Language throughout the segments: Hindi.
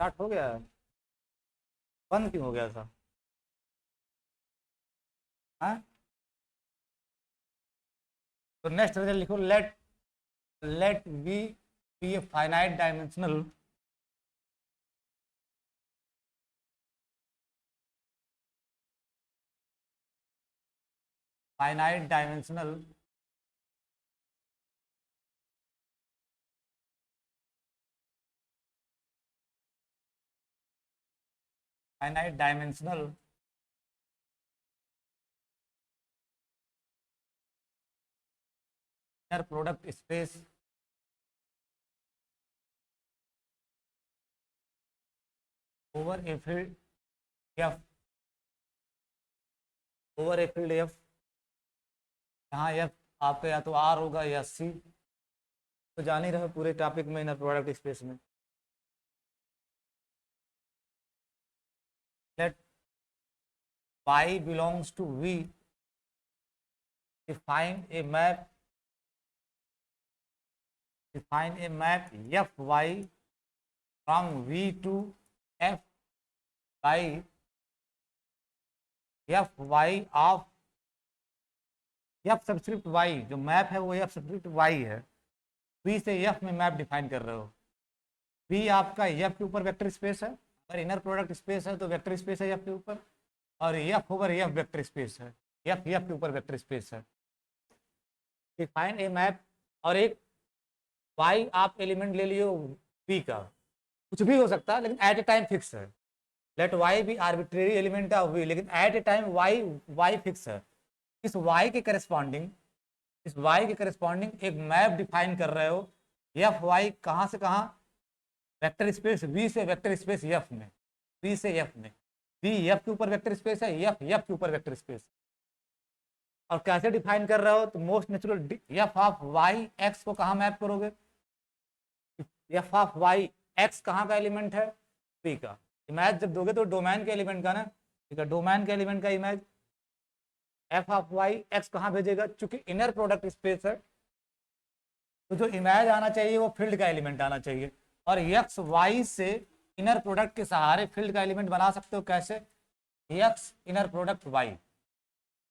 स्टार्ट हो गया है? बंद क्यों हो गया था? हाँ, तो नेक्स्ट रिजल्ट लिखो। Let we be a finite dimensional finite dimensional inner product space over a field F over a field F, यहाँ एफ आपका या तो आर होगा या सी। तो जान ही रहे पूरे टॉपिक में इनर प्रोडक्ट स्पेस में। Let y belongs to v, define a map fy from v to f by fy of f subscript y। जो मैप है वो f सबस्क्रिप्ट y है। v से f में मैप डिफाइन कर रहे हो। v आपका f के ऊपर वेक्टर स्पेस है, अगर इनर प्रोडक्ट स्पेस है तो वेक्टर स्पेस है f के ऊपर, और f over f vector space है, f के ऊपर वेक्टर स्पेस है। डिफाइन ए मैप, और एक y आप एलिमेंट ले लियो v का, कुछ भी हो सकता है लेकिन एट ए टाइम फिक्स है। लेट y भी आर्बिट्रेरी एलिमेंट ऑफ v, लेकिन at a time y fix है। इस y के करस्पॉन्डिंग एक मैप डिफाइन कर रहे हो। एफ वाई कहाँ से कहाँ? वेक्टर स्पेस v से वेक्टर स्पेस f में, v से f में। v f के ऊपर वेक्टर स्पेस है, f के ऊपर वेक्टर स्पेस। और कैसे डिफाइन कर रहे हो? तो most natural, F of Y x को कहाँ मैप करोगे? एफ ऑफ वाई एक्स कहाँ का एलिमेंट है? p का। इमेज जब दोगे तो डोमेन के एलिमेंट का ना, ठीक है, डोमेन के एलिमेंट का image F of Y X कहाँ भेजेगा? चूंकि इनर प्रोडक्ट स्पेस है तो जो इमेज आना चाहिए वो फील्ड का एलिमेंट आना चाहिए। और एक्स वाई से इनर प्रोडक्ट के सहारे फील्ड का एलिमेंट बना सकते हो। कैसे? X inner product Y,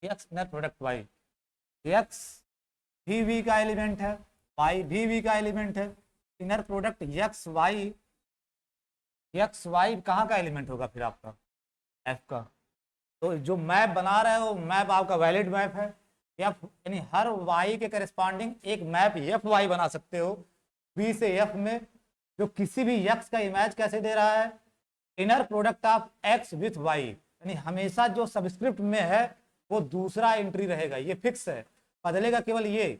X inner product Y, X भी वी का एलिमेंट है, वाई भी वी का एलिमेंट है। इनर प्रोडक्ट एक्स वाई कहाँ का एलिमेंट होगा फिर आपका? एफ का। तो जो मैप बना रहे हो मैप आपका वैलिड मैप है। एफ यानी हर वाई के करस्पॉन्डिंग एक मैप एफ वाई बना सकते हो बी से एफ में, जो किसी भी एक्स का इमेज कैसे दे रहा है? Inner product of x with Y, यानी हमेशा जो सबस्क्रिप्ट में है वो दूसरा एंट्री रहेगा, ये फिक्स है, बदलेगा केवल ये।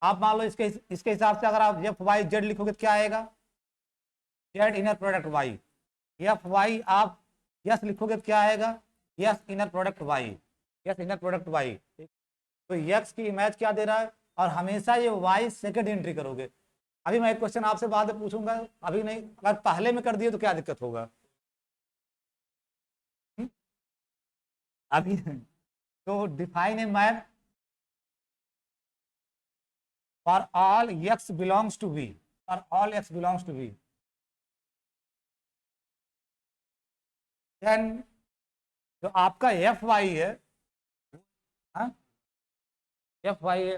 आप मान लो इसके इसके हिसाब से अगर आप एफ वाई जेड लिखोगे तो क्या आएगा? Z inner product Y. F Y आप यस लिखोगे तो क्या आएगा? यस इनर प्रोडक्ट वाई, यस इनर प्रोडक्ट वाई। तो यक्स की इमेज क्या दे रहा है? और हमेशा ये वाई सेकंड एंट्री करोगे। अभी मैं एक क्वेश्चन आपसे बाद में पूछूंगा, अभी नहीं, अगर पहले में कर दिए तो क्या दिक्कत होगा? हुँ? अभी तो define a map for all x belongs to V, for all x belongs to V, then जो आपका एफ वाई है, एफ वाई है,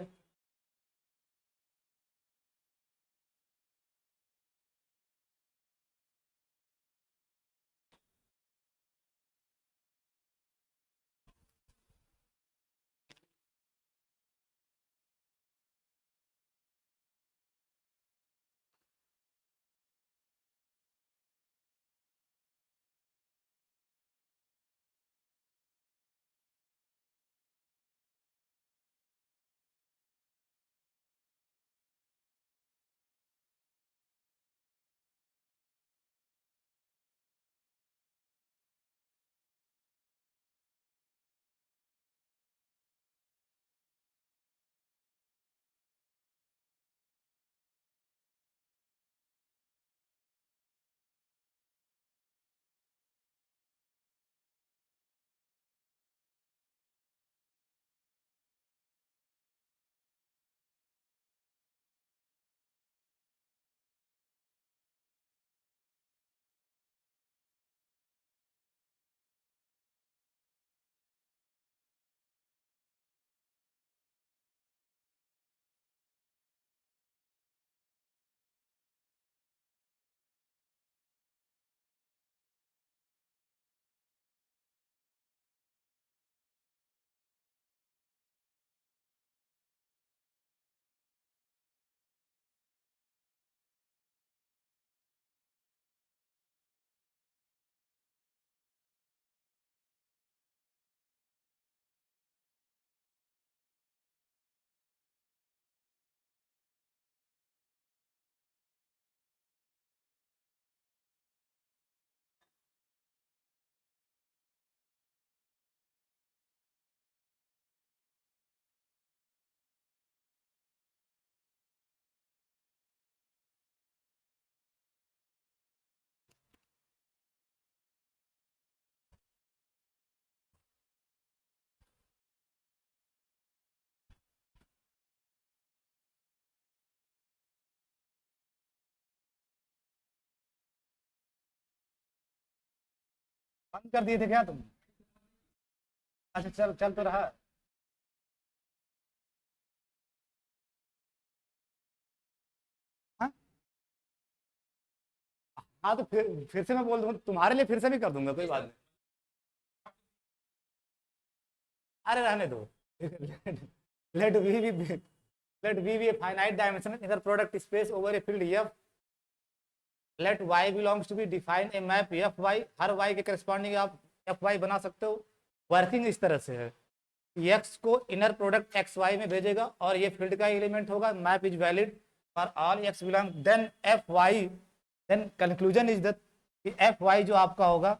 बंद कर दिए थे क्या तुम? अच्छा चल चल तो रहा। हाँ हाँ, तो फिर से मैं बोल दूंगा तुम्हारे लिए, फिर से भी कर दूंगा, कोई बात नहीं। अरे रहने दो। Let we be let V be a finite dimensional inner product space over a field F. Let Y belongs to be define a map Fy, her Y के करस्पॉन्डिंग आप Fy बना सकते हो। वर्किंग इस तरह से है, x को इनर प्रोडक्ट xy में भेजेगा और ये फील्ड का एलिमेंट होगा। Map is valid for all x belong then Fy, then conclusion is that कि Fy जो आपका होगा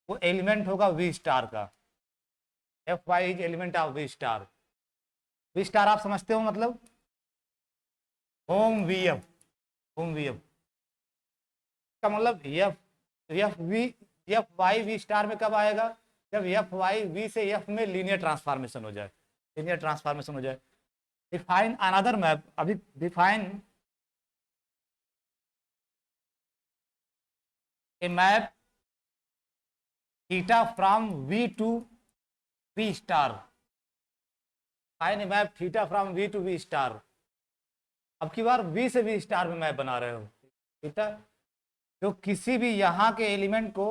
वो एलिमेंट होगा V स्टार का। Fy is element of V star. V star आप समझते हो, मतलब hom V F, hom V F का मतलब F, F V, F Y V star में कब आएगा? जब एफ वाई वी से एफ में लीनियर ट्रांसफॉर्मेशन हो जाए, लीनियर ट्रांसफॉर्मेशन हो जाए। डिफाइन अनदर मैप, अभी define a map theta from V to V star, fine a map theta from V to V star. अब की बार वी से वी स्टार में मैप बना रहे हो, ठीक है? तो किसी भी यहाँ के एलिमेंट को,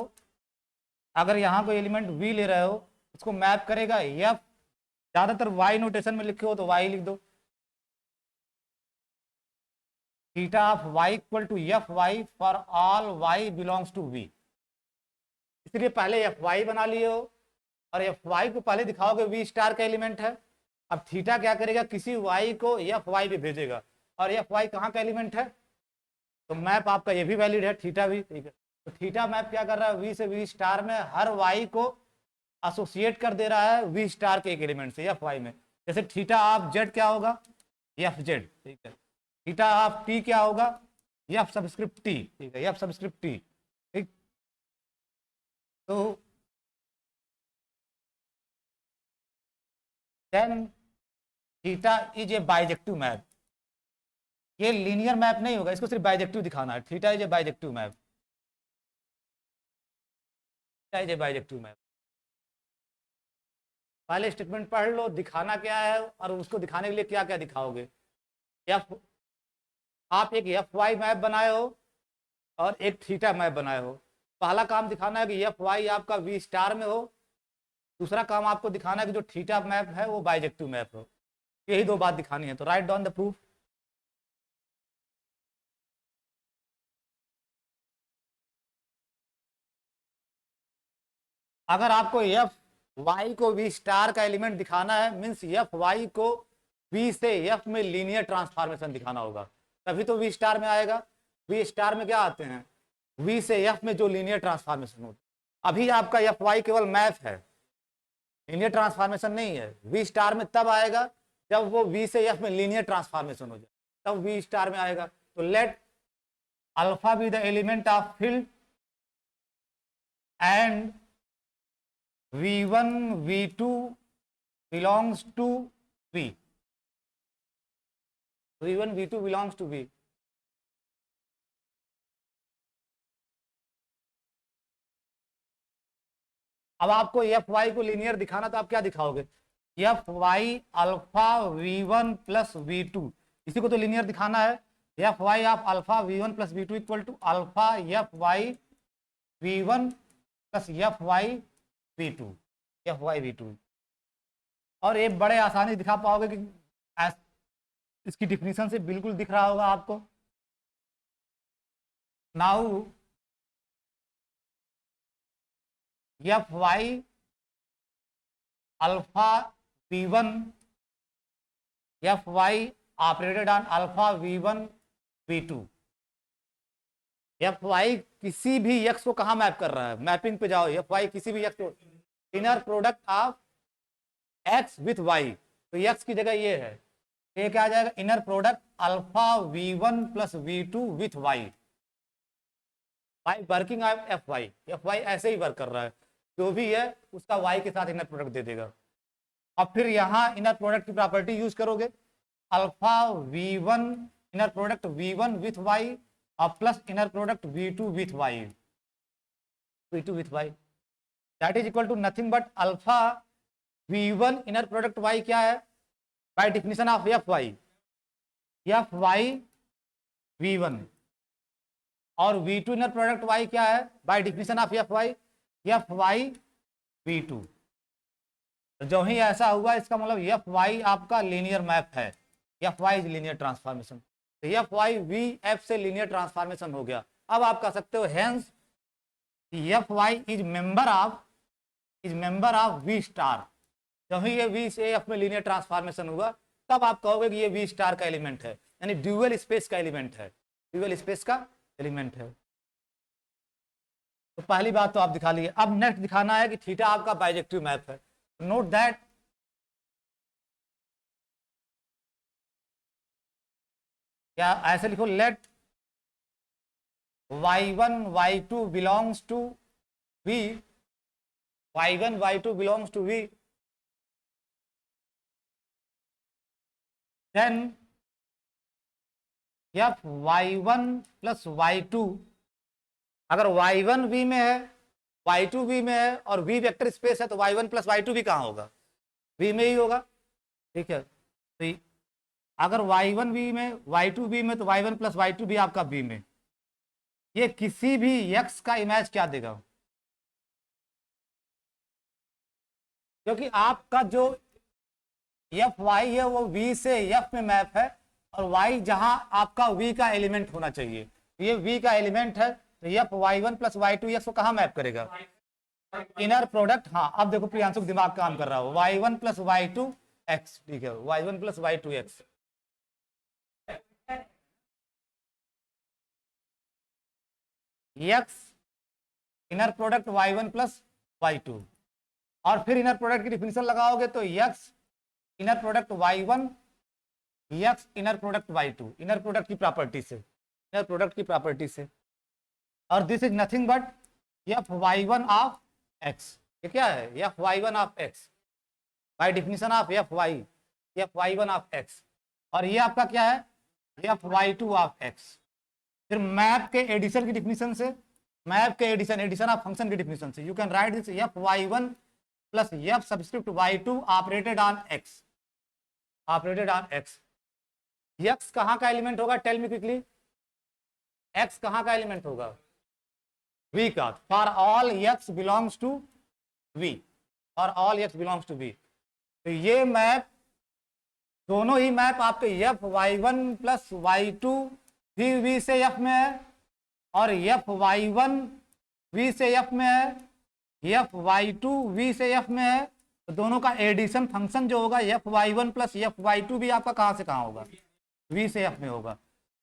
अगर यहाँ को एलिमेंट वी ले रहे हो, उसको मैप करेगा एफ, ज्यादातर वाई नोटेशन में लिखे हो तो वाई लिख दो। Theta of Y equal to F Y for all Y belongs to V. इसलिए पहले एफ वाई बना लिए हो और एफ वाई को पहले दिखाओगे वी स्टार का एलिमेंट है। अब थीटा क्या करेगा, किसी वाई को एफ वाई पे भेजेगा, और एफ वाई कहाँ का एलिमेंट है? तो मैप आपका ये भी वैलिड है, थीटा भी, ठीक है। तो थीटा मैप क्या कर रहा है, वी से वी स्टार में हर वाई को एसोसिएट कर दे रहा है वी स्टार के एक एलिमेंट से एफ वाई में। जैसे थीटा ऑफ जेड क्या होगा, एफ जेड, ठीक है। थीटा ऑफ टी क्या होगा, एफ सबस्क्रिप्ट टी, ठीक है, एफ सबस्क्रिप्ट टी, ठीक। तो then theta is a bijective map. ये लीनियर मैप नहीं होगा, इसको सिर्फ बाइजेक्टिव दिखाना है। Theta is a bijective map, theta is a bijective map. पहले स्टेटमेंट पढ़ लो, दिखाना क्या है और उसको दिखाने के लिए क्या क्या दिखाओगे। एफ, आप एक एफ वाई मैप बनाए हो और एक थीटा मैप बनाए हो। पहला काम दिखाना है कि एफ वाई आपका वी स्टार में हो, दूसरा काम आपको दिखाना है कि जो थीटा मैप है वो बाइजेक्टिव मैप हो। यही दो बात दिखानी है। तो राइट डाउन द प्रूफ। अगर आपको एफ वाई को वी स्टार का एलिमेंट दिखाना है, मीन्स एफ वाई को वी से एफ में लीनियर ट्रांसफॉर्मेशन दिखाना होगा, तभी तो वी स्टार में आएगा। वी स्टार में क्या आते हैं, वी से एफ में जो लीनियर ट्रांसफॉर्मेशन होता है। अभी आपका एफ वाई केवल मैप है, लीनियर ट्रांसफॉर्मेशन नहीं है। वी स्टार में तब आएगा जब वो वी से एफ में लीनियर ट्रांसफॉर्मेशन हो जाए, तब वी स्टार में आएगा। तो let alpha be the element of field and v1 v2 belongs to v, v1 v2 belongs to v। अब आपको एफ वाई को लीनियर दिखाना, तो आप क्या दिखाओगे, F Y alpha v1 plus v2, इसी को तो लीनियर दिखाना है। F Y of alpha v1 plus v2 equal to alpha F Y v1 plus F Y v2, F Y v2। और ये बड़े आसानी दिखा पाओगे कि इसकी डिफिनीशन से बिल्कुल दिख रहा होगा आपको। Now F Y alpha v1, F Y operated on alpha v1 v2। F Y किसी भी एक्स को कहाँ मैप कर रहा है, मैपिंग पे जाओ, एफ वाई किसी भी एक्स को, inner product of x with Y. तो एक्स की जगह ये है, ये क्या आ जाएगा, inner product alpha v1 plus v2 with Y, Y working of F Y. F Y ऐसे ही वर्क कर रहा है, जो भी है उसका वाई के साथ इनर प्रोडक्ट दे देगा। अब फिर यहाँ इनर प्रोडक्ट की प्रॉपर्टी यूज करोगे, alpha v1 inner product v1 with Y और plus inner product v2 with Y, v2 with Y. That is equal to nothing but alpha V1 inner product y क्या है bye definition of Fy V1 और V2 इनर प्रोडक्ट y क्या है bye definition of Fy V2। तो जो ही ऐसा हुआ इसका मतलब Fy आपका लीनियर मैप है, Fy इज लीनियर ट्रांसफॉर्मेशन। तो Fy Vf से लीनियर ट्रांसफॉर्मेशन हो गया। अब आप कह सकते हो hence Fy is member of V star. जब ही ये V से F में लीनियर ट्रांसफॉर्मेशन हुआ तब आप कहोगे कि ये V स्टार का एलिमेंट है, यानी ड्यूअल स्पेस का एलिमेंट है, ड्यूअल स्पेस का एलिमेंट है। तो पहली बात तो आप दिखा लिए। अब नेक्स्ट दिखाना है कि थीटा आपका बाइजेक्टिव मैप है। नोट दैट क्या ऐसे लिखो, let y1 y2 belongs to V, y1 y2 belongs to V, then y1 plus y2, अगर y1 V में है y2 V में है और V वेक्टर स्पेस है तो y1 प्लस y2 भी कहाँ होगा, V में ही होगा। ठीक है, तो अगर y1 V में y2 V में तो y1 प्लस y2 भी आपका V में। ये किसी भी x का इमेज क्या देगा, क्योंकि आपका जो Fy है वो V से F में मैप है और y जहां आपका V का एलिमेंट होना चाहिए, ये V का एलिमेंट है तो Fy1 प्लस y2 x को कहां मैप करेगा, इनर प्रोडक्ट। हाँ अब देखो प्रियांशु दिमाग काम कर रहा हो, y1 प्लस y2 x, ठीक है, y1 plus y2 x, x inner product y1 plus y2 और फिर इनर प्रोडक्ट की डिफिनेशन लगाओगे तो x inner product y1 x inner product y2, inner product की प्रॉपर्टी से, इनर प्रोडक्ट की प्रॉपर्टी से। और this is nothing but Fy1 of x, ये क्या है Fy1 of x by definition of Fy1 of x, और ये आपका क्या है Fy2 ऑफ x। फिर मैप के एडिशन की डिफिनेशन से, मैप के एडिशन ऑफ फंक्शन की डिफिनेशन से you can write this Fy1 plus F subscript y2 operated on x, operated on x। x कहां का एलिमेंट होगा, टेल मी क्विकली, x कहां का एलिमेंट होगा, V का। For all x belongs to V, for all x belongs to V। तो ये मैप, दोनों ही मैप आपके Fy1 प्लस y2 भी V से F में है और Fy1 V से F में है, Fy2 V से F में है। तो दोनों का एडिशन फंक्शन जो होगा Fy1 प्लस Fy2 भी आपका कहां से कहां होगा, V से F में होगा।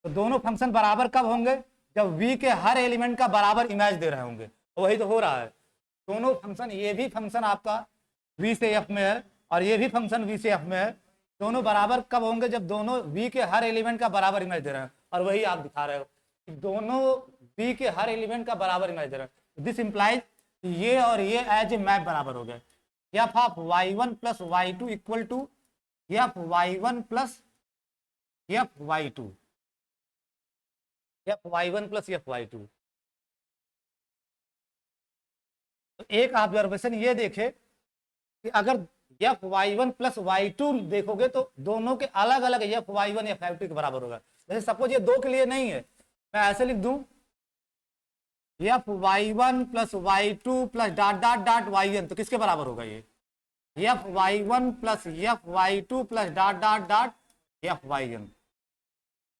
तो दोनों फंक्शन बराबर कब होंगे, जब V के हर एलिमेंट का बराबर इमेज दे रहे होंगे। तो वही तो हो रहा है, दोनों फंक्शन, ये भी फंक्शन आपका V से F में है और ये भी फंक्शन V से F में है, दोनों बराबर कब होंगे, जब दोनों V के हर एलिमेंट का बराबर इमेज दे रहे हैं। और वही आप दिखा रहे हो कि दोनों V के हर एलिमेंट का बराबर इमेज दे रहे हैं। दिस इंप्लाइज ये और ये एज ए मैप बराबर हो गए। F of y1 plus y2 equal to Fy1 plus Fy2, Fy1 plus Fy2। तो एक ऑब्जर्वेशन ये देखे कि अगर Fy1 प्लस y2 देखोगे तो दोनों के अलग अलग Fy1 Fy2 के बराबर होगा। जैसे सपोज ये दो के लिए नहीं है, मैं ऐसे लिख दूं Fy1 plus y2 plus dot dot dot yn, तो किसके बराबर होगा ये Fy1 plus Fy2 plus dot dot dot Fyn।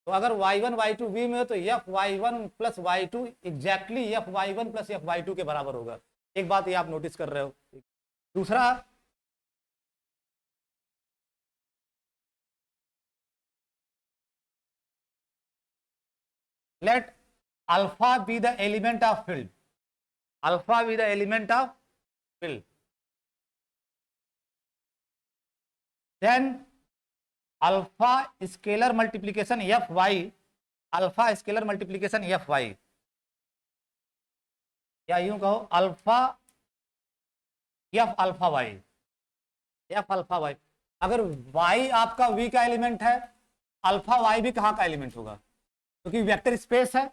तो अगर y1 y2 V में हो तो Fy1 plus y2 exactly Fy1 plus Fy2 के बराबर होगा। एक बात ये आप नोटिस कर रहे हो। दूसरा, let alpha be the element of field, alpha be the element of field, then alpha scalar multiplication Fy, alpha scalar multiplication Fy, या यूं कहो alpha F alpha y, F alpha y। अगर y आपका V का एलिमेंट है, अल्फा y भी कहाँ का एलिमेंट होगा, क्योंकि वेक्टर स्पेस है।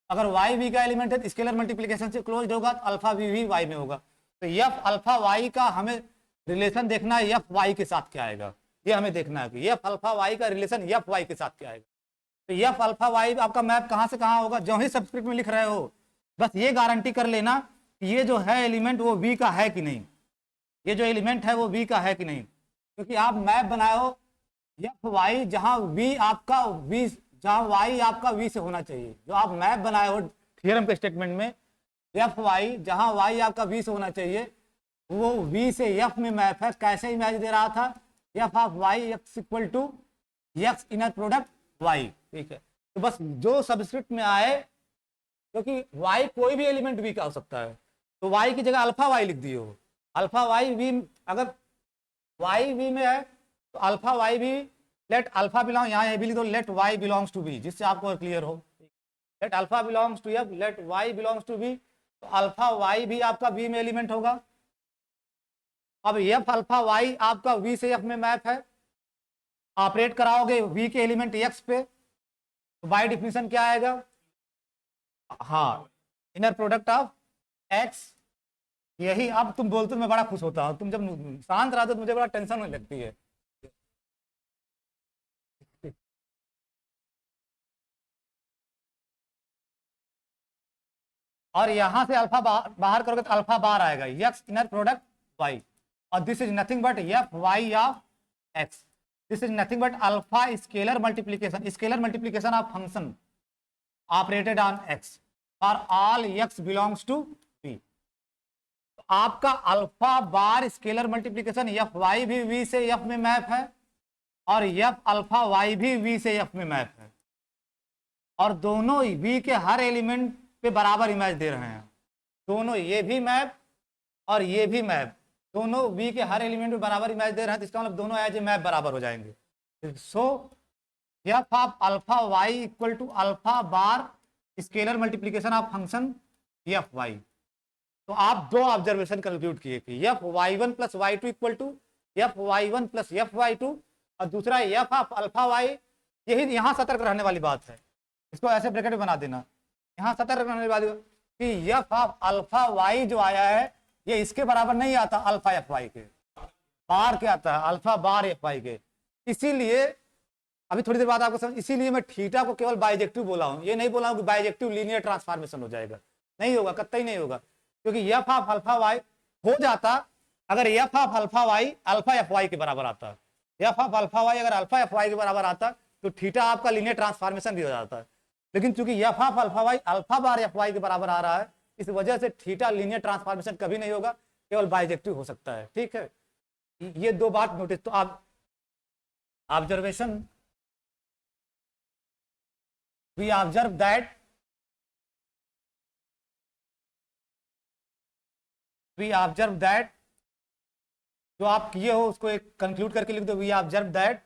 अगर y v का एलिमेंट है तो स्केलर मल्टीप्लिकेशन से क्लोज होगा तो अल्फा v भी y में होगा। तो एफ अल्फा वाई का हमें रिलेशन देखना है, एफ वाई के साथ क्या आएगा, ये हमें देखना है कि एफ अल्फा वाई का रिलेशन एफ वाई के साथ क्या आएगा। तो एफ अल्फा वाई आपका मैप कहाँ से कहाँ होगा, जो ही सब्सक्रिप्ट में लिख रहे हो बस ये गारंटी कर लेना कि ये जो है एलिमेंट वो वी का है कि नहीं, ये जो एलिमेंट है वो वी का है कि नहीं, क्योंकि आप मैप बनाए हो एफ वाई जहां वी आपका वी, जहां वाई आपका वी से होना चाहिए, जो आप मैप बनाए हो थ्योरम के स्टेटमेंट में एफ वाई जहां वाई आपका वी से होना चाहिए वो वी से एफ में मैप है। कैसे इमेज दे रहा था, F of Y X equal to X inner product Y, ठीक है। तो बस जो सबस्क्रिप्ट में आए, क्योंकि वाई कोई भी एलिमेंट वी का हो सकता है, तो वाई की जगह अल्फा वाई लिख दियो, अल्फा वाई वी, अगर वाई वी में है तो अल्फा वाई भी, लेट अल्फा बिलोंग, यहाँ ये भी लिख दो let Y belongs to V, जिससे आपको क्लियर हो, let alpha belongs to F, let Y belongs to V, तो अल्फा वाई भी आपका बी में एलिमेंट होगा। अब एफ अल्फा वाई आपका वी से एफ में मैप है, ऑपरेट कराओगे वी के एलिमेंट एक्स पे, तो बाय डिफिनेशन क्या आएगा, हाँ इनर प्रोडक्ट ऑफ एक्स। यही अब तुम बोलते हो मैं बड़ा खुश होता हूँ, तुम जब शांत रहते हो तो मुझे बड़ा टेंशन होने लगती है। और यहां से अल्फा बाहर करोगे तो अल्फा बार आएगा, एक्स इनर प्रोडक्ट वाई, और this is nothing but F Y of X, this is nothing but alpha scalar multiplication of function operated on X for all x belongs to B. आपका alpha bar scalar multiplication F Y भी वी से एफ में मैप है, और एफ अल्फा वाई भी वी से एफ में मैप है, और दोनों वी के हर एलिमेंट पे बराबर इमेज दे रहे हैं, दोनों ये भी मैप और ये भी मैप, दोनों वी के हर एलिमेंट पे बराबर इमेज दे रहे हैं, तो इसका मतलब दोनों एज ए मैप बराबर हो जाएंगे। So F of alpha Y equal to alpha bar scalar multiplication of function F Y. तो आप दो ऑब्जर्वेशन कंक्लूड किए कि F Y one plus Y two equal to F Y one plus F Y two, और दूसरा एफ ऑफ अल्फा वाई, यही यहाँ सतर्क रहने वाली बात है, इसको ऐसे ब्रैकेट में बना देना, यहाँ सतर्क रहने वाली कि एफ ऑफ अल्फा वाई जो आया है ये इसके बराबर नहीं आता अल्फा एफ वाई के, बार के आता है अल्फा बार एफ वाई के। इसीलिए अभी थोड़ी देर बाद आपको समझ, इसीलिए मैं थीटा को केवल बाइजेक्टिव बोला हूँ, ये नहीं बोला हूँ कि बाइजेक्टिव लीनियर ट्रांसफॉर्मेशन हो जाएगा, नहीं होगा, कतई नहीं होगा, क्योंकि एफ ऑफ अल्फा वाई हो जाता अगर F of alpha Y alpha F Y के बराबर आता, एफ ऑफ अल्फा वाई अगर अल्फा एफ वाई के बराबर आता तो थीटा आपका लीनियर ट्रांसफॉर्मेशन भी हो जाता है। लेकिन चूंकि F of alpha Y alpha bar F Y के बराबर आ रहा है, इस वजह से थीटा लीनियर ट्रांसफॉर्मेशन कभी नहीं होगा, केवल बाइजेक्टिव हो सकता है, ठीक है। ये दो बात नोटिस, तो आप ऑब्जर्वेशन, वी ऑब्जर्व दैट जो आप किए हो उसको एक कंक्लूड करके लिख दो, वी ऑब्जर्व दैट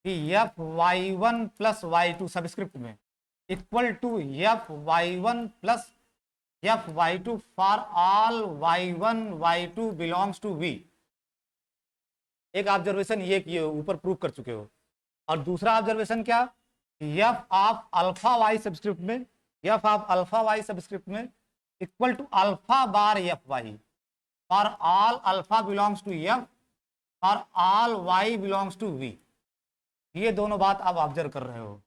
कि F Y one plus Y two subscript में equal to F Y one plus F Y two for all Y one Y two belongs to V. एक ऑब्जर्वेशन ये किए हो, ऊपर प्रूव कर चुके हो, और दूसरा ऑब्जर्वेशन क्या, F of alpha Y subscript में, F of alpha Y subscript में equal to alpha bar F Y for all alpha belongs to F और all Y belongs to we. ये दोनों बात आप ऑब्जर्व कर रहे हो।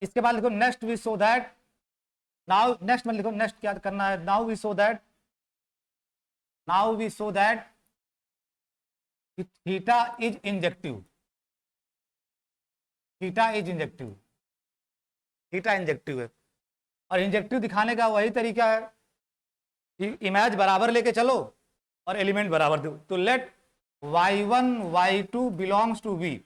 इसके बाद लिखो next we show that, now next में लिखो, नेक्स्ट क्या करना है, now we show that theta is injective, theta injective है, और इंजेक्टिव दिखाने का वही तरीका है कि इमेज बराबर लेके चलो और एलिमेंट बराबर दो। तो let y1 y2 belongs to v,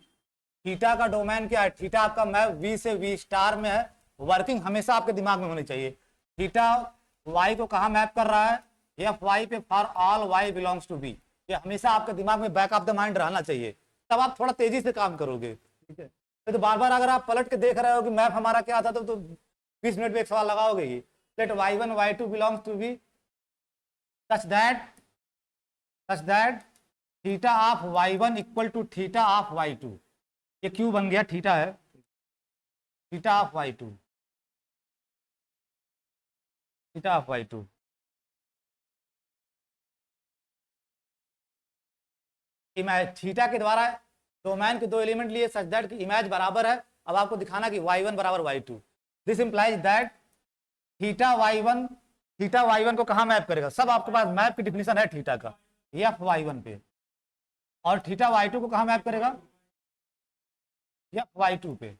theta का डोमेन क्या है, थीटा आपका मैप v से v स्टार में है, वर्किंग हमेशा आपके दिमाग में होनी चाहिए, थीटा y को कहाँ मैप कर रहा है, एफ वाई पे for all y belongs to v, ये हमेशा आपके दिमाग में बैक ऑफ द माइंड रहना चाहिए, तब आप थोड़ा तेजी से काम करोगे, ठीक है। तो बार बार अगर आप पलट के देख रहे हो कि मैप हमारा क्या था, तो 20 मिनट में एक सवाल लगाओगे ही, let y1 y2 belongs to v such that theta of y1 equal to theta of y2, ये क्यू बन गया, थीटा है, theta of y2, theta of y2। Image theta के द्वारा डोमेन के दो एलिमेंट लिए सच दैट कि इमेज बराबर है। अब आपको दिखाना कि y1 बराबर y2, this implies that theta y1 को कहाँ मैप करेगा, सब आपके पास मैप की डिफिनेशन है थीटा का, एफ y1 पे, और थीटा y2 को कहाँ मैप करेगा, एफ y2 पे।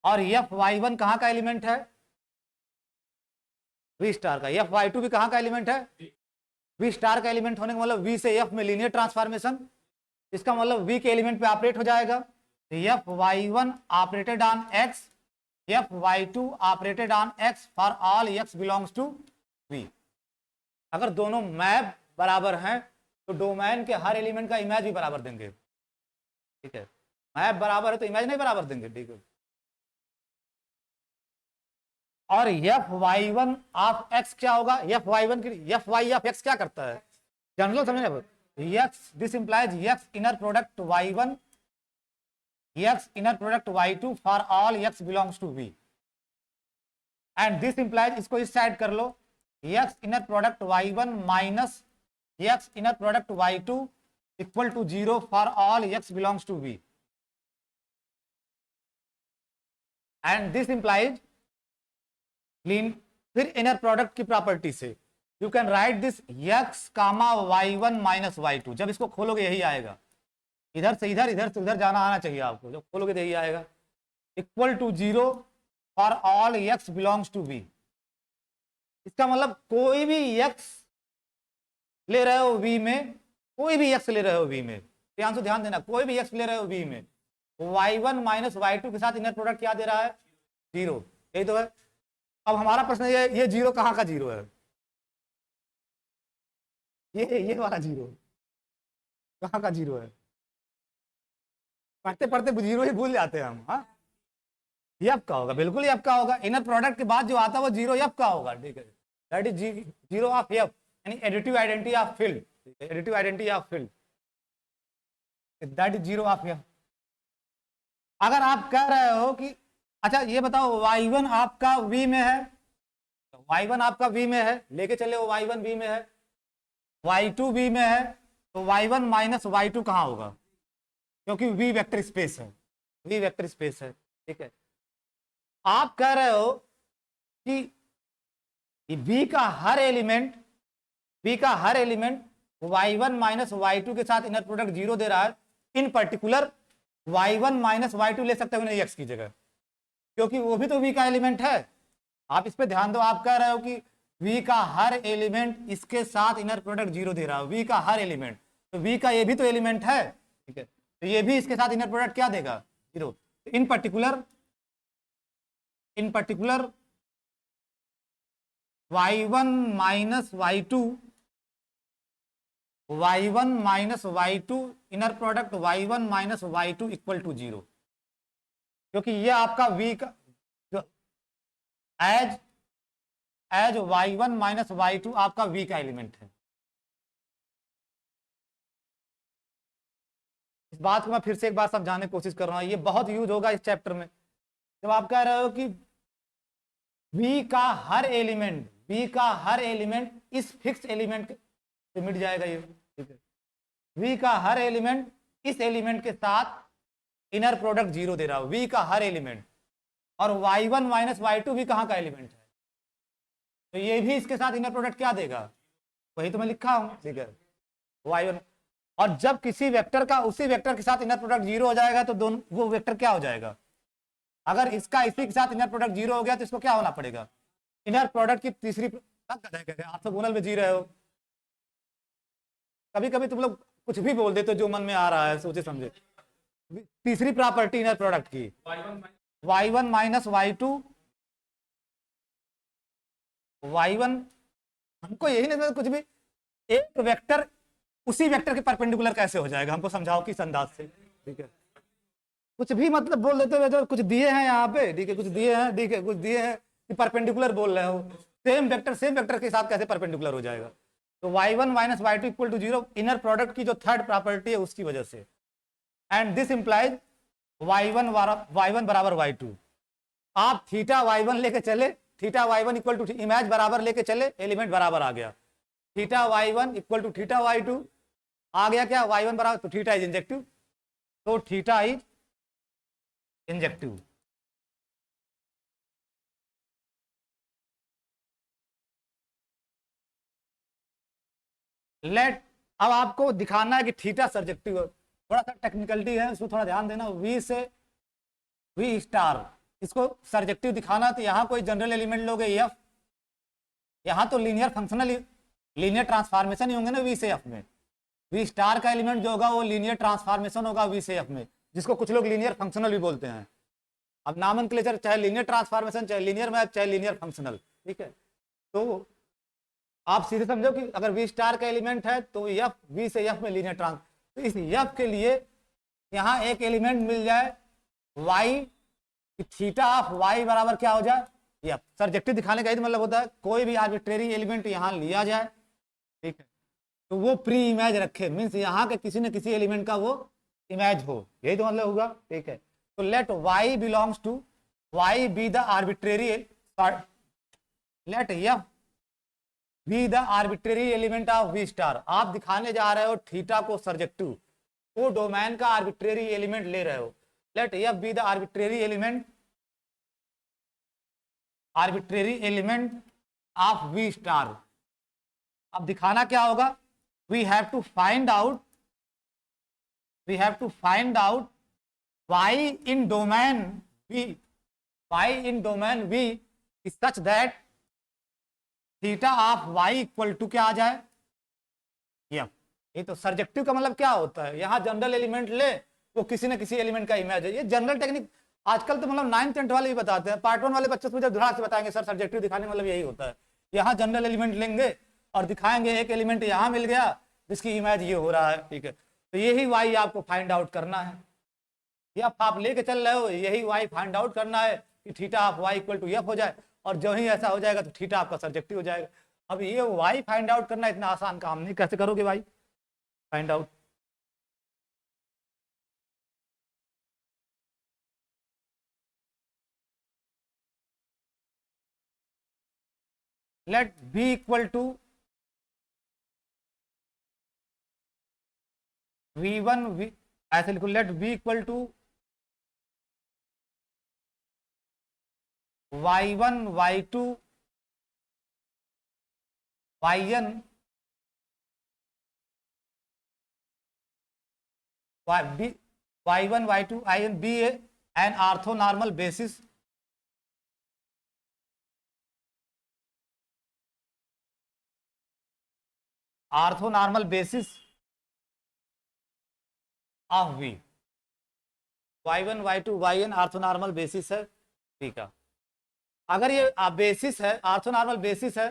और एफ y1 कहाँ का एलिमेंट है, वी स्टार का। एफ y2 भी कहाँ का एलिमेंट है, वी स्टार का एलिमेंट होने का मतलब वी से एफ में लीनियर ट्रांसफॉर्मेशन, इसका मतलब वी के एलिमेंट पे ऑपरेट हो जाएगा। F y1 operated on X, F y2 operated on X for all x belongs to V. अगर दोनों मैप बराबर हैं तो डोमेन के हर एलिमेंट का इमेज भी बराबर देंगे, ठीक है। मैप बराबर है तो इमेज नहीं बराबर देंगे, ठीक है। और एफ y1 ऑफ एक्स क्या होगा, एफ y1 की एफ y ऑफ एक्स क्या करता है, जनरल समझने X, this implies X inner product y1 X inner product y2 for all x belongs to V, and this implies, इसको इस साइड कर लो, X inner product y1 minus X inner product y2 equal to 0 for all x belongs to V, and this implies फिर इनर प्रोडक्ट की प्रॉपर्टी से you can write this X comma y1 minus y2, जब इसको खोलोगे यही आएगा, इधर से इधर, इधर से उधर जाना आना चाहिए आपको, जब खोलोगे तो यही आएगा, equal to 0 for all x belongs to V. इसका मतलब कोई भी एक्स ले रहे हो वी में, कोई भी एक्स ले रहे हो वी में, ध्यान से ध्यान देना, कोई भी एक्स ले रहे हो वी में, y1 माइनस y2 के साथ इनर प्रोडक्ट क्या दे रहा है, 0, यही तो है। अब हमारा प्रश्न ये 0 कहाँ का 0 है, ये वाला 0 कहाँ का 0 है, पढ़ते पढ़ते 0 ही भूल जाते हैं हम। हाँ, एफ का होगा, बिल्कुल एफ का होगा, इनर प्रोडक्ट के बाद जो आता है वो 0 एफ का होगा, ठीक है। दैट इज 0 ऑफ एफ, यानी additive identity of field, additive identity of field, that is 0 of F. अगर आप कह रहे हो कि अच्छा ये बताओ y1 आपका v में है, y1 आपका v में है, लेके चले वो y1 v में है, y2 v में है, तो y1 माइनस y2 कहाँ होगा, क्योंकि v वेक्टर स्पेस है, v वेक्टर स्पेस है, ठीक है। आप कह रहे हो कि v का हर एलिमेंट y1 माइनस y2 के साथ इनर प्रोडक्ट 0 दे रहा है, इन पर्टिकुलर y1 माइनस y2 ले सकते हो नहीं x की जगह, क्योंकि वो भी तो v का एलिमेंट है। आप इस पे ध्यान दो, आप कह रहे हो कि v का हर एलिमेंट इसके साथ इनर प्रोडक्ट 0 दे रहा है, v का हर एलिमेंट, तो v का ये भी तो एलिमेंट है, ठीक है, तो ये भी इसके साथ इनर प्रोडक्ट क्या देगा, 0। In particular y1 minus y2 inner product y1 minus y2 equal to 0, क्योंकि ये आपका v का एज y1 माइनस y2 आपका v का एलिमेंट है। इस बात को मैं फिर से एक बार समझाने की कोशिश कर रहा हूं, ये बहुत यूज होगा इस चैप्टर में, जब आप कह रहे हो कि v का हर एलिमेंट इस फिक्स एलिमेंट से मिट जाएगा, ये ठीक है, v का हर एलिमेंट इस एलिमेंट के साथ इनर प्रोडक्ट 0 दे रहा हो, v का हर एलिमेंट, और y1 माइनस y2 भी कहाँ का एलिमेंट है, तो ये भी इसके साथ इनर प्रोडक्ट क्या देगा, वही तो मैं लिखा हूं, ठीक है, y1। और जब किसी वेक्टर का उसी वेक्टर के साथ इनर प्रोडक्ट 0 हो जाएगा तो दोनों वो वेक्टर क्या हो जाएगा, अगर इसका इसी के साथ इनर प्रोडक्ट 0 हो गया तो इसको क्या होना पड़ेगा, इनर प्रोडक्ट की तीसरी, आप तो गुणन में जी रहे हो, कभी कभी तुम लोग कुछ भी बोल देते हो जो मन में आ रहा है सोचे समझे। तीसरी प्रॉपर्टी इनर प्रोडक्ट की y1 माइनस y2, y1, हमको यही नहीं कुछ भी, एक वेक्टर उसी वेक्टर के परपेंडिकुलर कैसे हो जाएगा, हमको समझाओ किस अंदाज से, ठीक है। कुछ भी मतलब बोल देते हो, जो कुछ दिए हैं यहाँ पे, ठीक है, कुछ दिए हैं, ठीक है, कुछ दिए हैं कि परपेंडिकुलर बोल रहे हो, सेम वेक्टर के साथ कैसे परपेंडिकुलर हो जाएगा, तो y1 minus y2 equal to 0 inner product की जो थर्ड प्रॉपर्टी है उसकी वजह से, एंड दिस इंप्लाइज y1 बराबर y2। आप थीटा y1 लेके चले, theta y1 equal to image बराबर लेके चले, एलिमेंट बराबर आ गया, theta y1 equal to theta y2 आ गया क्या, y1 बराबर, तो थीटा इज इंजेक्टिव, तो थीटा इज इंजेक्टिव। लेट, अब आपको दिखाना है कि थीटा सब्जेक्टिव है, थोड़ा सा टेक्निकलिटी है उसको थोड़ा ध्यान देना। वी से वी स्टार इसको सब्जेक्टिव दिखाना, तो यहाँ कोई जनरल एलिमेंट लोगे एफ, यहाँ तो लीनियर फंक्शनल लीनियर ट्रांसफॉर्मेशन ही होंगे ना वी से एफ में। वी स्टार का एलिमेंट जो होगा वो लीनियर ट्रांसफॉर्मेशन होगा वी से एफ में, जिसको कुछ लोग लीनियर फंक्शनल भी बोलते हैं। अब नॉमेनक्लेचर चाहे लीनियर ट्रांसफॉर्मेशन, चाहे लीनियर मैप, चाहे लीनियर फंक्शनल, ठीक है। तो आप सीधे समझो कि अगर वी स्टार का एलिमेंट है तो एफ वी से एफ में लीनियर ट्रांस, तो इस एफ के लिए यहाँ एक एलिमेंट मिल जाए वाई, थीटा ऑफ वाई बराबर क्या हो जाए एफ। सब्जेक्टिव दिखाने का ही मतलब होता है कोई भी आर्बिट्रेरी एलिमेंट यहाँ लिया जाए, ठीक है, तो वो प्री इमेज रखे, मीन्स यहाँ के किसी न किसी एलिमेंट का वो इमेज हो, यही तो मतलब होगा, ठीक है। तो let y belongs to y be the arbitrary, let F be the arbitrary element of we star. आप दिखाने जा रहे हो थीटा को सब्जेक्टिव, वो डोमेन का आर्बिट्रेरी एलिमेंट ले रहे हो। Let F be the arbitrary element of we star. अब दिखाना क्या होगा, we have to find out y in domain v is such that theta of y equal to क्या आ जाए एफ। ये तो सब्जेक्टिव का मतलब क्या होता है, यहाँ जनरल एलिमेंट ले, वो किसी न किसी एलिमेंट का इमेज है। ये जनरल टेक्निक आजकल तो मतलब 9th 10th वाले भी बताते हैं, पार्ट 1 वाले बच्चे मुझे धुरा से बताएंगे सर सब्जेक्टिव दिखाने मतलब यही होता है। यहाँ जनरल एलिमेंट लेंगे और दिखाएंगे एक एलिमेंट यहाँ मिल गया जिसकी इमेज ये हो रहा है, ठीक है, तो यही वाई आपको फाइंड आउट करना है, या आप लेके चल रहे हो, यही वाई फाइंड आउट करना है कि theta of Y equal to F हो जाए, और जो ही ऐसा हो जाएगा तो थीटा आपका सब्जेक्टिव हो जाएगा। अब ये वाई फाइंड आउट करना इतना आसान काम नहीं, कैसे करोगे y find out. Let B equal to v1 ऐसे लिखो, let v equal to y1 y2 yn y1 y2 in be an orthonormal basis of v। y1 y2 yn orthonormal basis है, ठीक है। अगर ये बेसिस है, ऑर्थोनॉर्मल बेसिस है,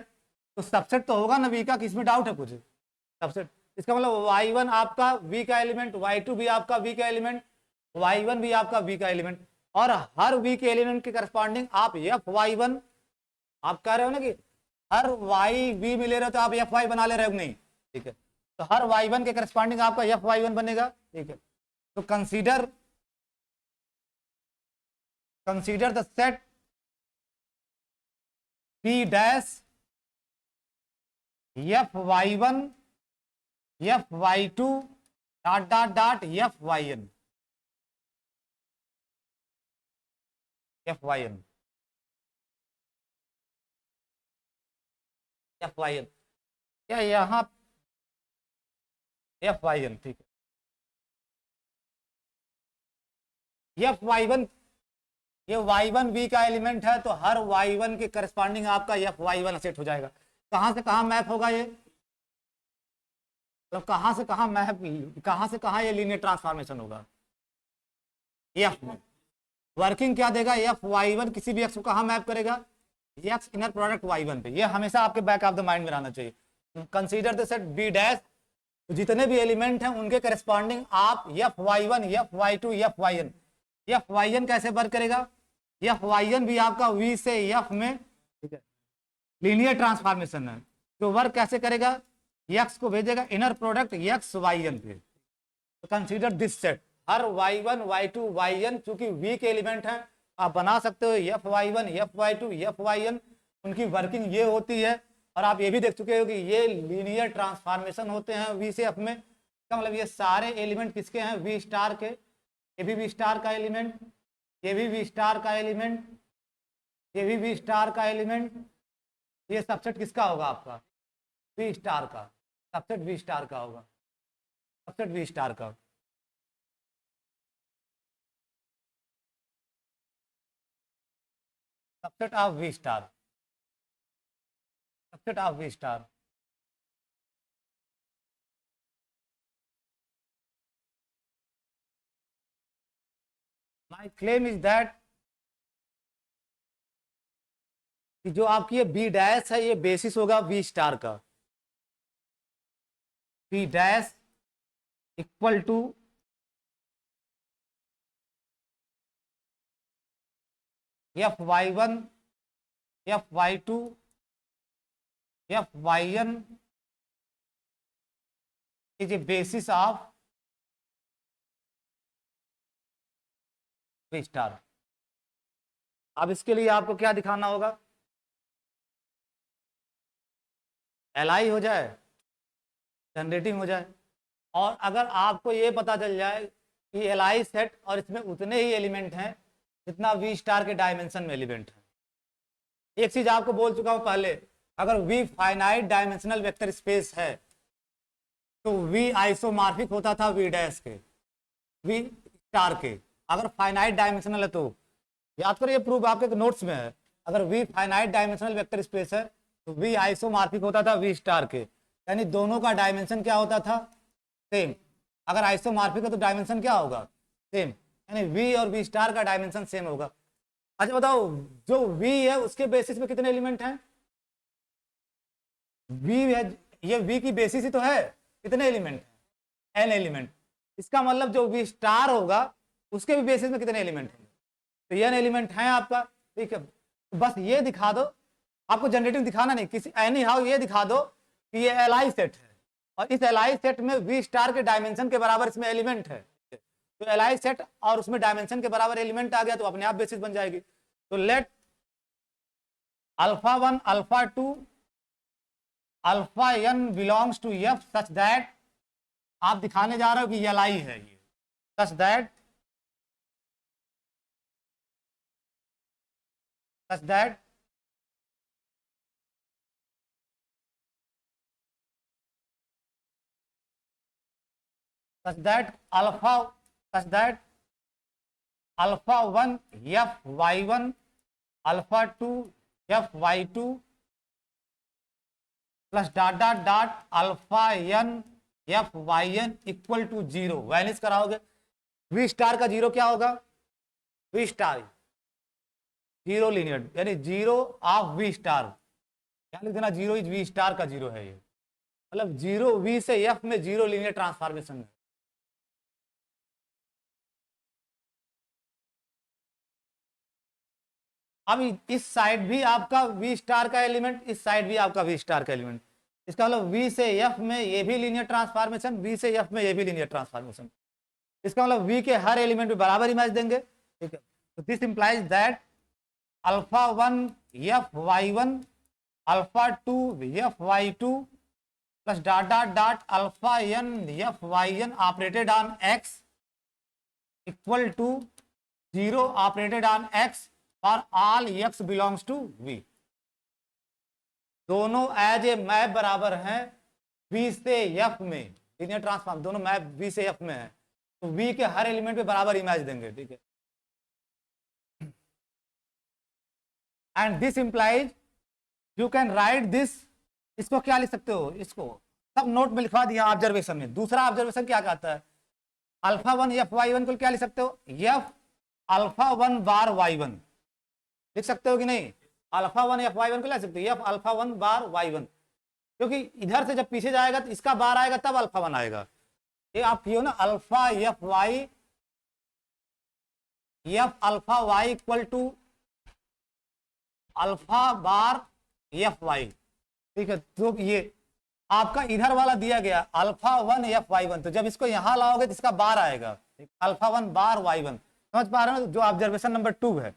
तो सबसेट तो होगा ना v का, किसमें डाउट है कुछ, सबसेट। इसका मतलब y1 आपका v का एलिमेंट, y2 भी आपका v का एलिमेंट, y1 भी आपका v का एलिमेंट, और हर v के एलिमेंट के करस्पॉन्डिंग आप fy1, आप कह रहे हो ना कि हर y v में ले रहे हो तो आप fy बना ले रहे हो नहीं, ठीक है, तो हर y1 के करस्पॉन्डिंग आपका fy1 बनेगा, ठीक है। तो consider the set p dash fy1 fy2 dot dot dot fyn क्या यहाँ fyn, ठीक है, fy1 ये y1 v का एलिमेंट है, तो हर y1 के करस्पॉन्डिंग आपका fy1 सेट हो जाएगा। कहां से कहां मैप होगा ये, तो कहां से कहां मैप, कहां से कहां ये लीनियर ट्रांसफॉर्मेशन होगा f में। वर्किंग क्या देगा, fy1 किसी भी x को कहां मैप करेगा, x इनर प्रोडक्ट y1 पे। ये हमेशा आपके बैक ऑफ द माइंड में रहना चाहिए। Consider the set b dash, तो जितने भी एलिमेंट हैं उनके करस्पॉन्डिंग आप fy1 fy2 fyn, fyn कैसे वर्क करेगा, fyn भी आपका v से f में, ठीक है, लीनियर ट्रांसफॉर्मेशन है, तो वर्क कैसे करेगा, एक्स को भेजेगा inner product x y n पे। तो कंसीडर दिस सेट, हर y one Y two y n चूंकि वी के एलिमेंट हैं, आप बना सकते हो f Y one f Y two F Y n, उनकी वर्किंग ये होती है। और आप ये भी देख चुके हो कि ये लीनियर ट्रांसफॉर्मेशन होते हैं वी से एफ में। इसका मतलब ये सारे एलिमेंट किसके हैं, वी स्टार के। ये भी वी स्टार का एलिमेंट, ये भी वी स्टार का एलिमेंट, ये भी वी स्टार का एलिमेंट। ये सबसेट किसका होगा आपका, वी स्टार का। सबसेट वी स्टार का होगा, सबसेट वी स्टार का। Subset of we star, subset of we star. My claim is that कि जो आपकी ये बी डैश है ये बेसिस होगा वी स्टार का। B dash equal to F Y one f Y two F Y n is a basis of we star. अब इसके लिए आपको क्या दिखाना होगा, एल आई हो जाए, जनरेटिंग हो जाए। और अगर आपको ये पता चल जाए कि एल आई सेट और इसमें उतने ही एलिमेंट हैं जितना वी स्टार के डायमेंशन में एलिमेंट है। एक चीज आपको बोल चुका हूं पहले, अगर v finite dimensional vector space है तो वी आइसोमॉर्फिक होता था वी डैश के, वी स्टार के। अगर फाइनाइट डायमेंशनल है तो याद करो, ये प्रूफ आपके नोट्स में है। अगर v finite dimensional vector space है तो वी आइसोमॉर्फिक होता था वी स्टार के, यानी दोनों का डायमेंशन क्या होता था, सेम। अगर आइसोमॉर्फिक है तो डायमेंशन क्या होगा, सेम, यानी वी और वी स्टार का डायमेंशन सेम होगा। अच्छा बताओ, जो वी है उसके बेसिस में कितने एलिमेंट हैं, वी है, ये वी की बेसिस ही तो है, कितने एलिमेंट हैं, एन एलिमेंट। इसका मतलब जो वी स्टार होगा उसके भी बेसिस में कितने एलिमेंट हैं, तो एन एलिमेंट है आपका। ठीक है, बस ये दिखा दो, आपको जनरेटिंग दिखाना नहीं, किसी एनी हाउ ये दिखा दो कि ये एल आई सेट है और इस एल आई सेट में वी स्टार के डायमेंशन के बराबर इसमें एलिमेंट है। तो एल आई सेट और उसमें डायमेंशन के बराबर एलिमेंट आ गया तो अपने आप बेसिस बन जाएगी। तो let alpha one alpha two alpha n belongs to f such that, आप दिखाने जा रहे हो कि एल आई है ये, such that such that alpha such that alpha 1 f y1 alpha 2 f y2 plus dot dot dot alpha N F Y n equal to 0 vanish कराओगे। वी स्टार का 0 क्या होगा, वी स्टार 0 लीनियर, यानी 0 ऑफ वी स्टार। क्या लिख देना, 0 इज वी स्टार का 0 है ये, मतलब 0 वी से एफ में 0 लीनियर ट्रांसफॉर्मेशन है। अब इस साइड भी आपका वी स्टार का एलिमेंट, इस साइड भी आपका वी स्टार का एलिमेंट। इसका मतलब वी से एफ में ये भी लीनियर ट्रांसफॉर्मेशन, वी से एफ में ये भी लीनियर ट्रांसफॉर्मेशन। इसका मतलब वी के हर एलिमेंट में बराबर इमेज देंगे। ठीक है, तो this implies that alpha 1 F Y 1 alpha 2 F Y 2 plus dot dot dot alpha N F Y N operated on x equal to 0 operated on x और all x belongs to V. दोनों एज ए मैप बराबर हैं वी से एफ में, लीनियर ट्रांसफॉर्म दोनों मैप वी से एफ में है, तो वी के हर एलिमेंट पे बराबर इमेज देंगे। ठीक है, and this implies you can write this, इसको क्या लिख सकते हो, इसको सब नोट में लिखवा दिया ऑब्जर्वेशन में। दूसरा ऑब्जर्वेशन क्या कहता है, अल्फा 1 एफ वाई 1 को क्या लिख सकते हो, एफ अल्फा 1 बार वाई 1 लिख सकते हो कि नहीं, अल्फा 1 एफ वाई 1 को लिख सकते हो, एफ अल्फा 1 बार वाई 1, क्योंकि इधर से जब पीछे जाएगा तो इसका बार आएगा तब अल्फा 1 आएगा। ये आप किए ना, alpha F Y f alpha Y equal to alpha bar F y. ठीक है, तो ये आपका इधर वाला दिया गया अल्फा 1 एफ वाई 1, तो जब इसको यहां लाओगे तो इसका बार आएगा, अल्फा 1 बार वाई 1, समझ पा रहे हो, जो ऑब्जर्वेशन नंबर 2 है।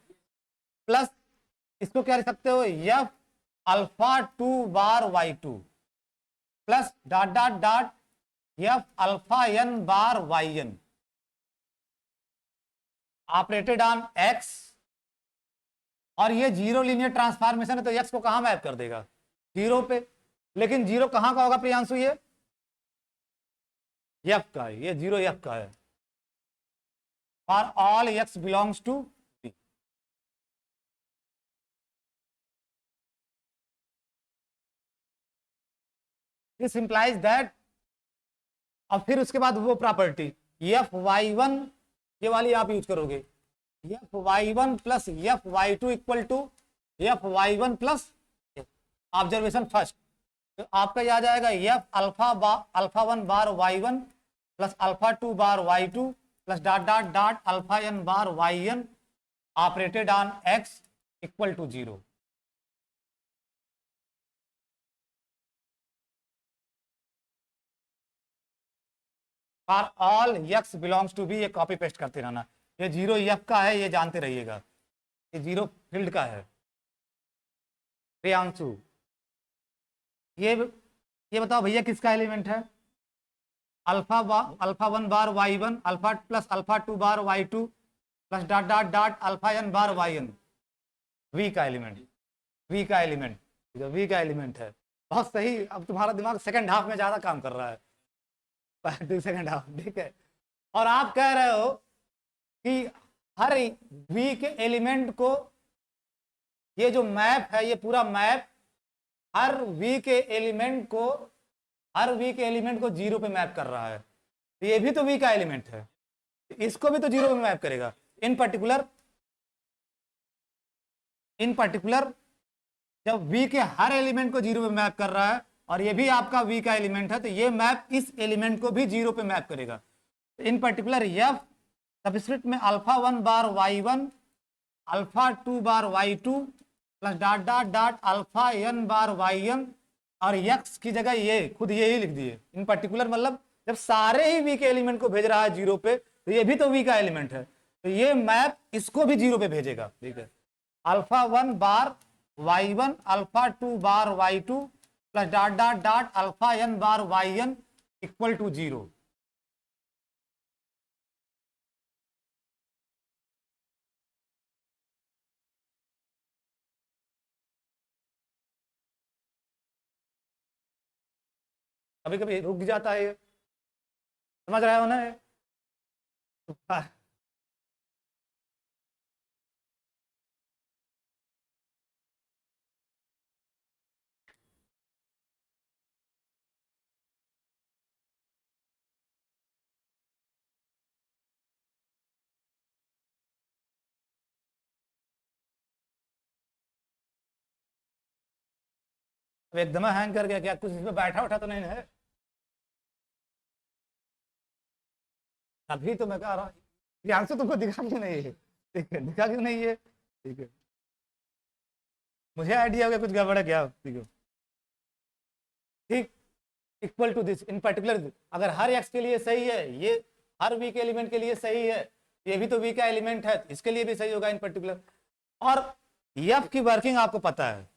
प्लस इसको क्या लिख सकते हो, f alpha 2 bar Y 2 plus dot dot dot f alpha N bar Y N operated on x, और ये जीरो लीनियर ट्रांसफॉर्मेशन है तो एक्स को कहां मैप कर देगा, जीरो पे। लेकिन जीरो कहां का होगा प्रियांशु, ये एफ का है, ये जीरो एफ का है। For all x belongs to B. This implies that, और फिर उसके बाद वो प्रॉपर्टी एफ वाई 1, ये वाली आप यूज करोगे, f Y 1 plus F Y 2 equal to F Y 1 plus observation first, तो आपका याद आएगा f alpha 1 bar Y 1 plus alpha 2 bar Y 2 plus dot dot dot alpha N bar Y N operated on x equal to 0। For all x belongs to B, ये कॉपी पेस्ट करते रहना। ये जीरो एफ का है, ये जानते रहिएगा, ये जीरो फील्ड का है। प्रियांशु ये बताओ भैया किसका एलिमेंट है, अल्फा 1 बार वाई 1 अल्फा प्लस अल्फा 2 बार Y 2 plus dot dot dot alpha N बार वाई एन, वी का एलिमेंट, वी का एलिमेंट, वी का एलिमेंट है। बहुत सही, अब तुम्हारा दिमाग सेकंड हाफ में ज्यादा काम कर रहा है, सेकंड हाफ, ठीक है। और आप कह रहे हो कि हर वी के एलिमेंट को, ये जो मैप है, ये पूरा मैप हर वी के एलिमेंट को, हर वी के एलिमेंट को जीरो पे मैप कर रहा है, तो ये भी तो वी का एलिमेंट है, इसको भी तो जीरो पे मैप करेगा। इन पर्टिकुलर जब वी के हर एलिमेंट को जीरो पे मैप कर रहा है और ये भी आपका वी का एलिमेंट है, तो ये मैप इस एलिमेंट को भी जीरो पे मैप करेगा। इन पर्टिकुलर एफ सबस्क्रिप्ट में अल्फा 1 बार वाई 1 अल्फा 2 बार Y 2 plus dot dot dot alpha N बार वाई एन, और एक्स की जगह ये खुद ये ही लिख दिए। इन पर्टिकुलर मतलब जब सारे ही वी के एलिमेंट को भेज रहा है जीरो पे, तो ये भी तो वी का एलिमेंट है, तो ये मैप इसको भी जीरो पे भेजेगा, ठीक है। Alpha 1 bar Y 1 alpha 2 bar Y 2 plus dot dot dot alpha N bar Y n equal to 0। कभी कभी रुक जाता है, समझ रहे हो ना। अब एकदम हैंग कर गया क्या, कुछ इसमें बैठा उठा तो नहीं है, अभी तो मैं कह रहा हूँ आंसर तुमको दिखा क्यों नहीं है, ठीक है, दिखा क्यों नहीं है, ठीक है, मुझे आइडिया हो गया कुछ गड़बड़ है क्या, ठीक है, ठीक। Equal to this, in particular अगर हर एक्स के लिए सही है, ये हर वी के एलिमेंट के लिए सही है, ये भी तो वी का एलिमेंट है, इसके लिए भी सही होगा इन पर्टिकुलर। और एफ की वर्किंग आपको पता है,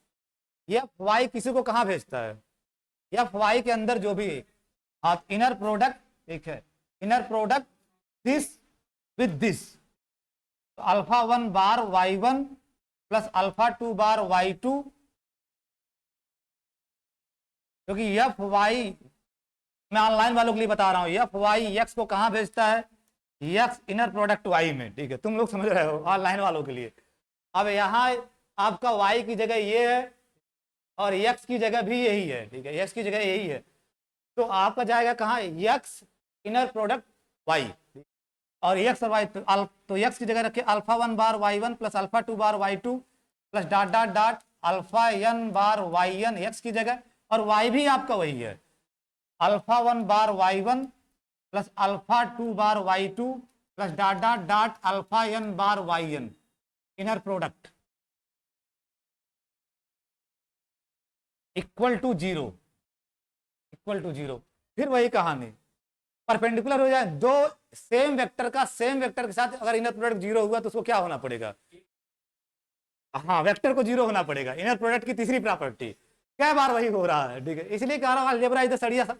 एफ वाई किसी को कहां भेजता है, एफ वाई के अंदर जो भी इनर प्रोडक्ट, ठीक है, inner product this with this, alpha 1 bar Y 1 plus alpha 2 bar Y 2, क्योंकि एफ वाई मैं ऑनलाइन वालों के लिए बता रहा हूं, एफ वाई एक्स को कहां भेजता है, एक्स इनर प्रोडक्ट वाई में, ठीक है, तुम लोग समझ रहे हो ऑनलाइन वालों के लिए। अब यहाँ आपका वाई की जगह ये है और एक्स की जगह भी यही है, ठीक है, एक्स की जगह यही है, तो आपका जाएगा कहाँ, एक्स इनर प्रोडक्ट वाई, और एक्स और वाई, तो एक्स की जगह रखे अल्फा 1 बार वाई 1 प्लस अल्फा 2 बार Y 2 plus dot dot dot alpha N बार वाई एन एक्स की जगह, और वाई भी आपका वही है, alpha 1 bar Y 1 plus alpha 2 bar Y 2 plus dot dot dot alpha N bar Y N inner product equal to 0, equal to 0। फिर वही कहानी, परपेंडिकुलर हो जाए दो सेम वेक्टर का सेम वेक्टर के साथ अगर इनर प्रोडक्ट 0 हुआ तो उसको क्या होना पड़ेगा? हाँ, वेक्टर को 0 होना पड़ेगा। इनर प्रोडक्ट की तीसरी प्रॉपर्टी, क्या बार वही हो रहा है, ठीक है। इसलिए कह रहा हूँ अलजेब्रा इज द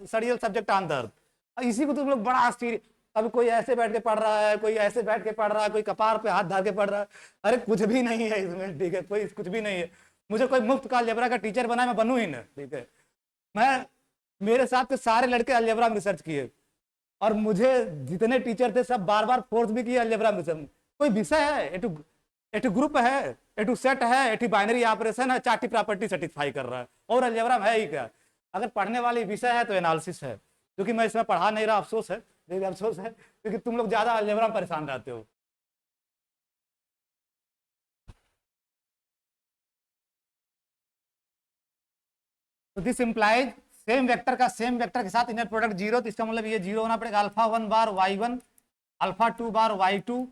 सड़ियल सब्जेक्ट ऑन द अर्थ। इसी को तुम लोग बड़ा आश्चर्य, अब कोई ऐसे बैठ के पढ़ रहा है, कोई ऐसे बैठ के पढ़ रहा है, कोई कपार पे हाथ धर के पढ़ रहा है। अरे कुछ भी नहीं है इसमें, ठीक है, कोई कुछ भी नहीं है। मुझे कोई मुफ्त का अलजेब्रा का टीचर बना, मैं बनूं ही ना, ठीक है। मैं, मेरे साथ के सारे लड़के अलजेब्रा में रिसर्च किए, और मुझे जितने टीचर थे सब बार बार फोर्स भी किए अलजेब्रा में रिसर्च। कोई विषय है, एटू ग्रुप है, एटू सेट है, एटू बाइनरी ऑपरेशन है, चार्टी प्रॉपर्टी सेटिस्फाई कर रहा है, और अलजेब्रा में है ही क्या? अगर पढ़ने वाली विषय है तो एनालिसिस है, क्योंकि मैं इसमें पढ़ा नहीं रहा, अफसोस है, अफसोस है, क्योंकि तुम लोग ज्यादा अलजेब्रा में परेशान रहते हो। तो दिस इंप्लाइज सेम वेक्टर का सेम वेक्टर के साथ इनर प्रोडक्ट 0, तो इसका मतलब ये 0 होना पड़ेगा। Alpha 1 bar y1 alpha 2 bar y2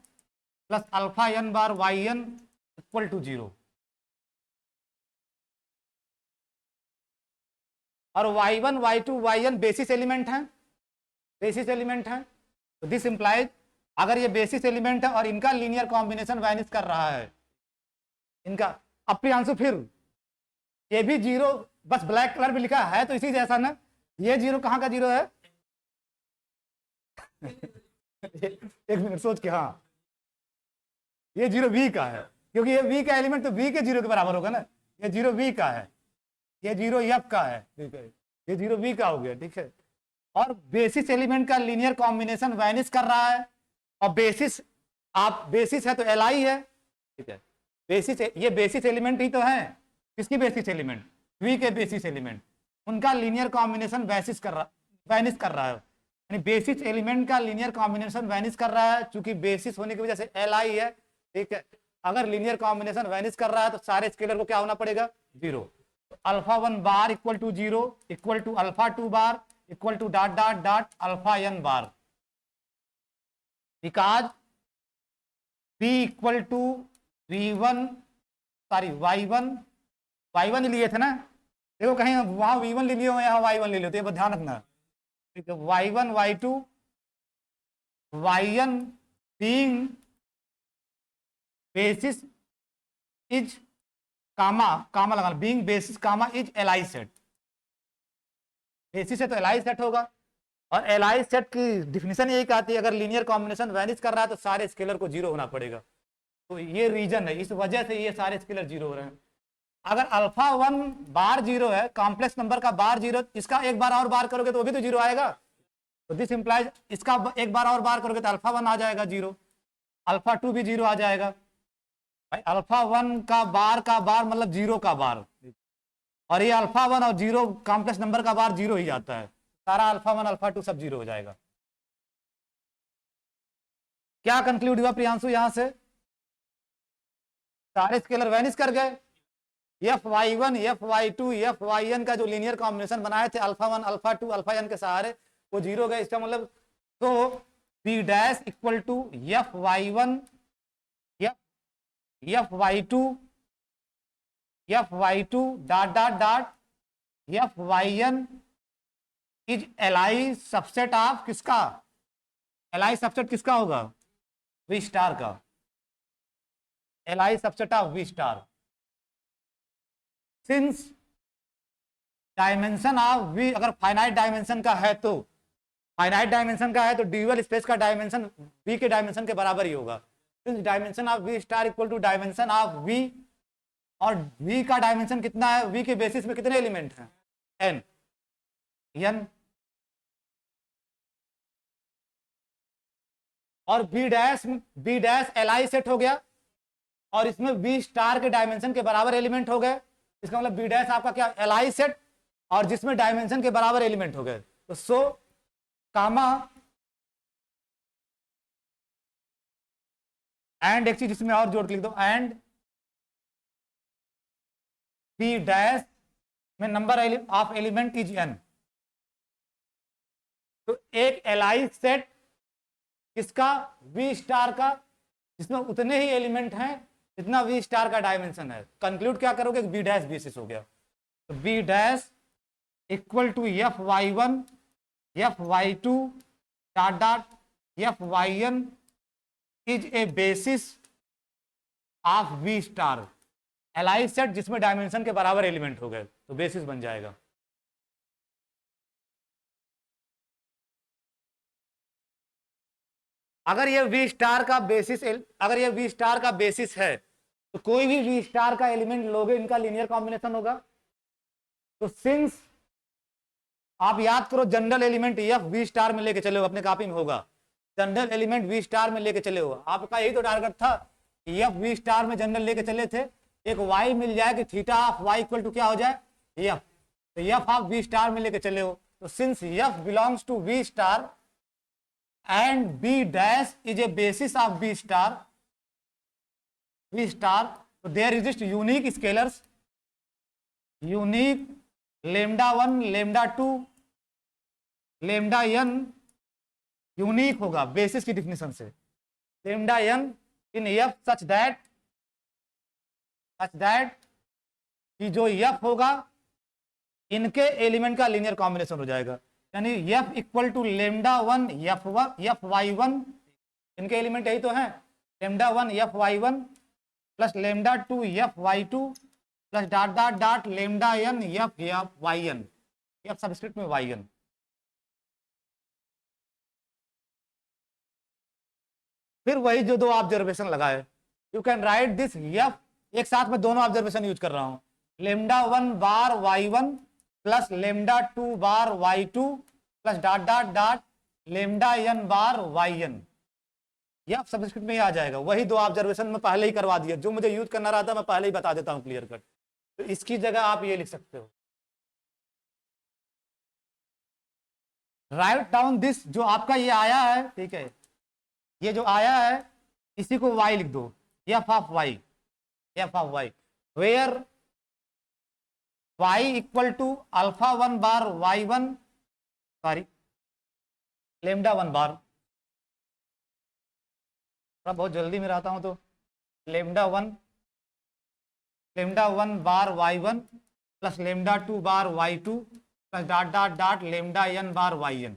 plus alpha n bar yn equal to 0। और y1 y2 yn basis element है, बेसिस एलिमेंट है। तो दिस इंप्लाइज अगर ये बेसिस एलिमेंट है और इनका लीनियर कॉम्बिनेशन वैनिश कर रहा है, इनका, अब प्रियांशु फिर ये भी 0, बस ब्लैक कलर में लिखा है तो इसी जैसा ना। ये 0 कहाँ का 0 है? एक मिनट सोच के, हाँ, ये 0 V का है, क्योंकि ये V का एलिमेंट तो V के 0 के बराबर होगा ना। ये 0 V का है, ये 0 F का है, ठीक है, ये 0 V का हो गया, ठीक है। और बेसिस एलिमेंट का लीनियर कॉम्बिनेशन वैनिश कर रहा है, और बेसिस, आप बेसिस है तो Li है, ठीक है। बेसिस, ये बेसिस एलिमेंट ही तो है। किसकी बेसिस एलिमेंट? V के बेसिस एलिमेंट, उनका लीनियर कॉम्बिनेशन वैनिश कर रहा है, यानी बेसिस एलिमेंट का लीनियर कॉम्बिनेशन वैनिश कर रहा है। चूंकि बेसिस होने की वजह से Li है, ठीक है। अगर लीनियर कॉम्बिनेशन वैनिश कर रहा है तो सारे स्केलर को क्या होना पड़ेगा? 0। Alpha 1 bar equal to 0 equal to alpha 2 bar equal to dot dot dot alpha n bar, because b equal to v1 sorry y1 लिए थे ना, देखो कहीं वहां v1 ले लियो, यहाँ y1 ले लियो, तो ये ध्यान रखना, ठीक है। y1 y2 yn being basis is comma लगा, being basis comma is Li set. Basis है तो Li सेट होगा, और Li सेट की डिफिनेशन यही कहती है अगर लीनियर कॉम्बिनेशन वैनिश कर रहा है तो सारे स्केलर को 0 होना पड़ेगा। तो ये रीजन है, इस वजह से ये सारे स्केलर 0 हो रहे हैं। अगर अल्फा 1 बार 0 है, कॉम्प्लेक्स नंबर का बार 0, इसका एक बार और बार करोगे तो वो भी तो 0 आएगा। तो दिस इंप्लाइज इसका एक बार और बार करोगे तो अल्फा 1 आ जाएगा 0, अल्फा 2 भी 0 आ जाएगा। भाई अल्फा 1 का बार मतलब 0 का बार, और ये अल्फा 1 और 0 कॉम्प्लेक्स नंबर का बार 0 ही जाता है, सारा अल्फा 1 अल्फा 2 सब 0 हो जाएगा। क्या कंक्लूड हुआ प्रियांशु? यहां से सारे स्केलर वैनिश कर गए। Fy1 Fy2 Fyn का जो लीनियर कॉम्बिनेशन बनाए थे अल्फा 1 अल्फा 2 अल्फा n के सहारे, वो 0 गए। इसका मतलब तो b dash equal to Fy1 Fy2 dot dot dot Fyn is Li subset of किसका? Li सबसेट किसका होगा? V स्टार का। Li subset of V star. Since dimension of V अगर फाइनाइट डायमेंशन का है तो ड्यूअल स्पेस का डायमेंशन V के डायमेंशन के बराबर ही होगा। Since dimension of V star equal to dimension of V, और V का डायमेंशन कितना है? V के बेसिस में कितने एलिमेंट हैं? n। और B डैश Li सेट हो गया, और इसमें V स्टार के डायमेंशन के बराबर एलिमेंट हो गए। इसका मतलब B डैश आपका क्या? Li सेट, और जिसमें डायमेंशन के बराबर एलिमेंट हो गए। तो सो कामा एंड, एक चीज इसमें और जोड़ के लिख दो, एंड B डैश में number of element is n। तो एक Li सेट किसका? V स्टार का, जिसमें उतने ही एलिमेंट हैं जितना V स्टार का डायमेंशन है। कंक्लूड क्या करोगे? B डैश बेसिस हो गया। तो B dash equal to Fy1 Fy2 dot dot Fyn is a basis of V star, LI's set जिसमें डायमेंशन के बराबर एलिमेंट हो गए तो बेसिस बन जाएगा। अगर ये V स्टार का बेसिस, अगर ये V स्टार का बेसिस है तो कोई भी V स्टार का एलिमेंट लोगे इनका लीनियर कॉम्बिनेशन होगा। तो सिंस आप याद करो general element F V star में लेके चले हो, अपने कॉपी में होगा जनरल एलिमेंट V स्टार में लेके चले हो, आपका यही तो टारगेट था F V स्टार में जनरल लेके चले थे, एक Y मिल जाए कि theta of Y equal to क्या हो जाए F, तो F ऑफ V स्टार में लेके चले हो। तो since F belongs to V star and B dash is a basis of V star, so there exist unique scalars, unique lambda 1 lambda 2 lambda n, unique होगा बेसिस की डिफिनेशन से, lambda n in F such that कि जो F होगा इनके एलिमेंट का लीनियर कॉम्बिनेशन हो जाएगा, यानी F इक्वल टू λ1 Fy1, इनके एलिमेंट यही तो हैं, λ1 Fy1 plus λ2 Fy2 plus dot dot dot λn Fyn, F subscript में yn। फिर वही जो दो ऑब्जर्वेशन लगाए, you can write this F, एक साथ में दोनों ऑब्जर्वेशन यूज कर रहा हूं, λ1 bar y1 plus λ2 bar y2 plus dot dot dot λn bar yn, यह सबस्क्रिप्ट में ही आ जाएगा। वही दो ऑब्जर्वेशन में पहले ही करवा दिया, जो मुझे यूज करना रहा था मैं पहले ही बता देता हूं क्लियर कट, तो इसकी जगह आप ये लिख सकते हो, राइट डाउन दिस, जो आपका ये आया है, ठीक है, ये जो आया है इसी को y लिख दो, f of y, where y equal to alpha 1 bar y1 sorry λ1 bar, थोड़ा बहुत जल्दी में रहता हूं तो λ1 bar y1 plus λ2 bar y2 plus dot dot dot λn bar yn,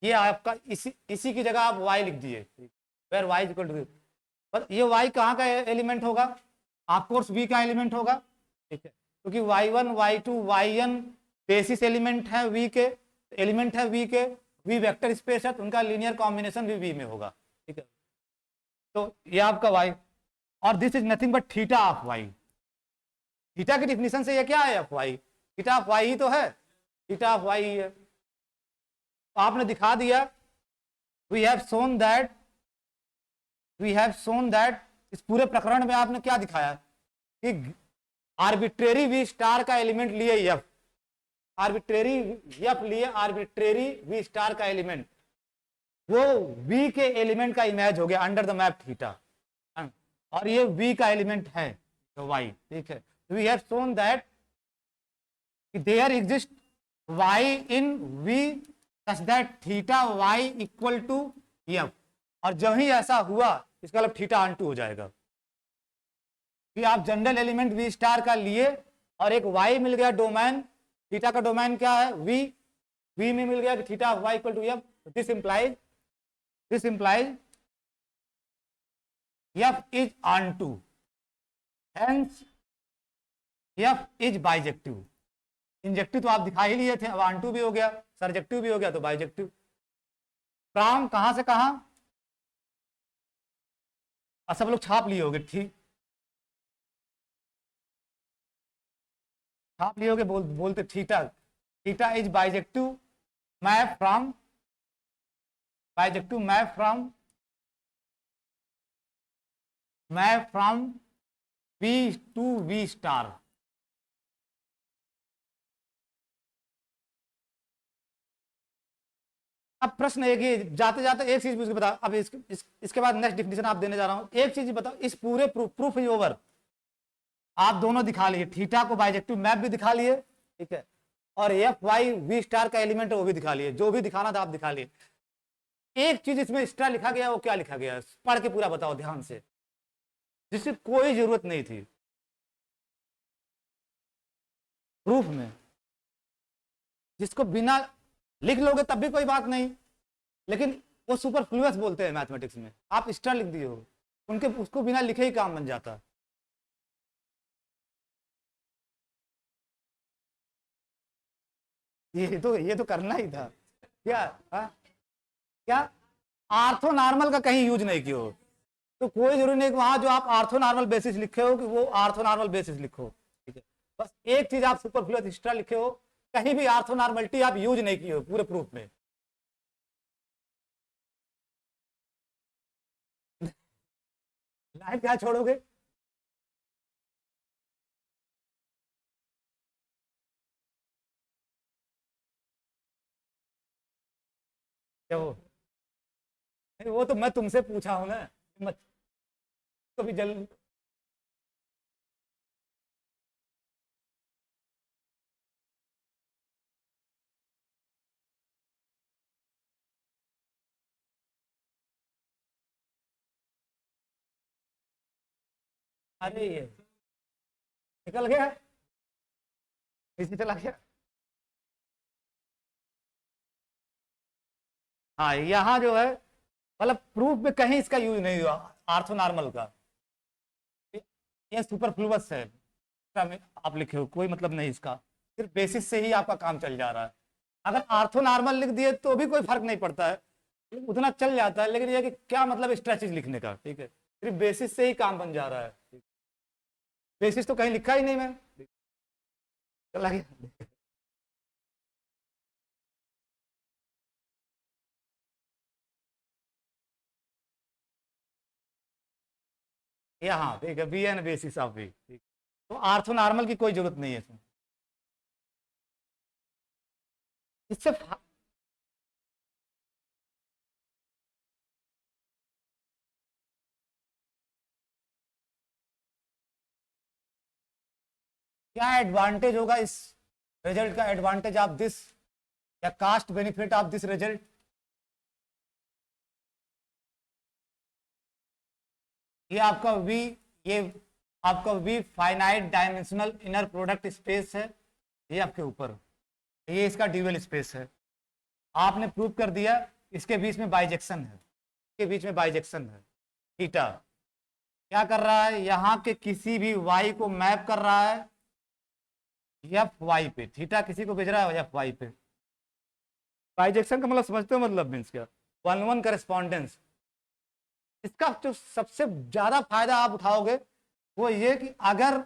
ये आपका इसी की जगह आप y लिख दिए, वेयर y इक्वल टू, पर ये y कहाँ का एलिमेंट होगा, ऑफ कोर्स v का एलिमेंट होगा, ठीक है, क्योंकि y1 y2 yn basis element है v के, एलिमेंट है v के, v वेक्टर स्पेस है तो उनका लीनियर कॉम्बिनेशन भी v में होगा, ठीक है, तो ये आपका y, और this is nothing but theta of y, theta की डिफिनेशन से ये क्या है of y, theta of y ही तो है, थीटा ऑफ y ही है, तो आपने दिखा दिया, वी हैव सोन दैट इस पूरे प्रकरण में आपने क्या दिखाया कि आर्बिट्रेरी वी स्टार का एलिमेंट लिए एफ, आर्बिट्रेरी एफ लिए आर्बिट्रेरी वी स्टार का एलिमेंट, वो वी के एलिमेंट का इमेज हो गया अंडर द मैप थीटा, और ये वी का एलिमेंट है तो वाई, ठीक है, we have shown that there exist y in v such that theta y equal to F, और जब ही ऐसा हुआ इसका मतलब थीटा ऑन टू हो जाएगा, कि आप जनरल एलिमेंट वी स्टार का लिए और एक y मिल गया डोमेन, थीटा का डोमेन क्या है v में मिल गया कि theta of y equal to f, this implies f is onto, hence f is bijective, injective तो आप दिखा ही लिए थे, अब ऑन टू भी हो गया, सरजेक्टिव भी हो गया तो बाइजेक्टिव, फ्रॉम कहां से कहां, और सब लोग छाप लिए होगे, ठीक, छाप लिए होगे, बोलते theta is bijective map from V to V star, अब प्रश्न एक ही, जाते जाते एक चीज मुझे बता, अब इसके बाद नेक्स्ट डिफिनेशन आप देने जा रहा हूं, एक चीज बताओ, इस पूरे प्रूफ इज ओवर, आप दोनों दिखा लिए, थीटा को बाइजेक्टिव मैप भी दिखा लिए, ठीक है, और एफ वाई वी स्टार का एलिमेंट है वो भी दिखा लिए, जो भी दिखाना था आप दिखा लिए, एक चीज इसमें एक्स्ट्रा लिखा गया, वो क्या लिखा गया, पढ़ के पूरा बताओ ध्यान से, जिसकी कोई जरूरत नहीं थी प्रूफ में, जिसको बिना लिख लोगे तब भी कोई बात नहीं, लेकिन वो सुपरफ्लुअस बोलते हैं मैथमेटिक्स में, आप एक्स्ट्रा लिख दिए हो, उनके उसको बिना लिखे ही काम बन जाता। ये तो करना ही था क्या? हा? क्या आर्थो नॉर्मल का कहीं यूज नहीं किया हो, तो कोई जरूरी नहीं कि वहां जो आप आर्थो नॉर्मल बेसिस लिखे हो कि वो आर्थो नॉर्मल बेसिस लिखो, ठीक है। बस एक चीज आप सुपरफ्लुअस एक्स्ट्रा लिखे हो, कहीं भी आर्थो नॉर्मलिटी आप यूज नहीं किए हो पूरे प्रूफ में। लाइन क्या छोड़ोगे? क्या वो? नहीं, वो तो मैं तुमसे पूछा हूं ना, मत कभी जल। अरे ये निकल गया, इसी चला गया। हाँ यहाँ जो है, मतलब प्रूफ में कहीं इसका यूज नहीं हुआ आर्थो नॉर्मल का, ये सुपरफ्लुअस है, आप लिखे हो कोई मतलब नहीं इसका, सिर्फ बेसिस से ही आपका काम चल जा रहा है। अगर आर्थो नॉर्मल लिख दिए तो भी कोई फर्क नहीं पड़ता है, उतना चल जाता है, लेकिन ये कि क्या मतलब स्ट्रेचेज लिखने का, ठीक है, सिर्फ बेसिस से ही काम बन जा रहा है, बेसिस तो कहीं लिखा ही नहीं मैं, चला गया। ये हाँ ठीक है, be an basis of v, ठीक, तो आर्थो नॉर्मल की कोई जरूरत नहीं है इसमें। इससे क्या एडवांटेज होगा इस रिजल्ट का, एडवांटेज ऑफ दिस या cost benefit of this result? ये आपका वी, ये आपका v finite dimensional inner product space है, ये आपके ऊपर, ये इसका ड्यूअल स्पेस है, आपने प्रूव कर दिया। इसके बीच में बाइजेक्शन है, इसके बीच में बाइजेक्शन है, थीटा क्या कर रहा है, यहाँ के किसी भी वाई को मैप कर रहा है एफ वाई पे, थीटा किसी को भेज रहा है एफ वाई पे। बाइजेक्शन का मतलब समझते हो, मतलब मीन्स क्या, वन वन करेस्पॉन्डेंस। इसका जो सबसे ज्यादा फायदा आप उठाओगे वो ये कि अगर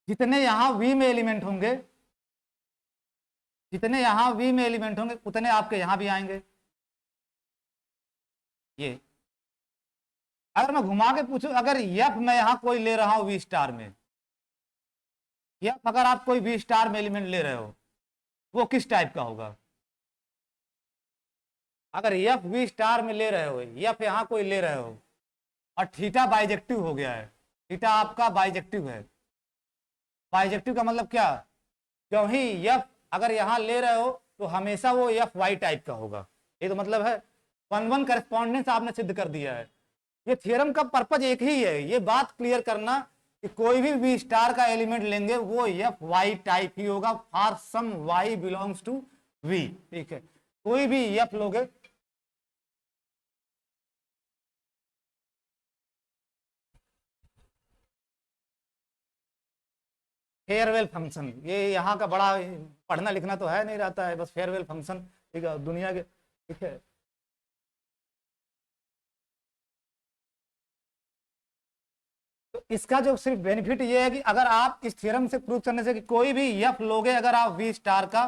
जितने यहां वी में एलिमेंट होंगे, जितने यहां वी में एलिमेंट होंगे उतने आपके यहां भी आएंगे। ये अगर मैं घुमा के पूछूं, अगर एफ मैं यहां कोई ले रहा हूं वी स्टार में, एफ अगर आप कोई वी स्टार में एलिमेंट ले रहे हो, वो किस टाइप का होगा? अगर एफ वी स्टार में ले रहे हो, एफ यहां कोई ले रहे हो, और थीटा बाइजेक्टिव हो गया है, थीटा आपका बाइजेक्टिव है। बाइजेक्टिव का मतलब क्या, क्यों ही एफ अगर यहां ले रहे हो तो हमेशा वो एफ वाई टाइप का होगा, ये तो मतलब है वन वन करस्पॉन्डेंस आपने सिद्ध कर दिया है। ये थ्योरम का पर्पज एक ही है, ये बात क्लियर करना कि कोई भी वी स्टार का एलिमेंट लेंगे वो एफ वाई टाइप ही होगा, for some y belongs to we, ठीक है, कोई भी एफ लोगे। फेयरवेल फंक्शन, ये यहाँ का बड़ा पढ़ना लिखना तो है नहीं रहता है, बस फेयरवेल फंक्शन, ठीक है, दुनिया के, ठीक है। तो इसका जो सिर्फ बेनिफिट ये है कि अगर आप इस थ्योरम से प्रूव करने से कि कोई भी एफ लोगे, अगर आप वी स्टार का,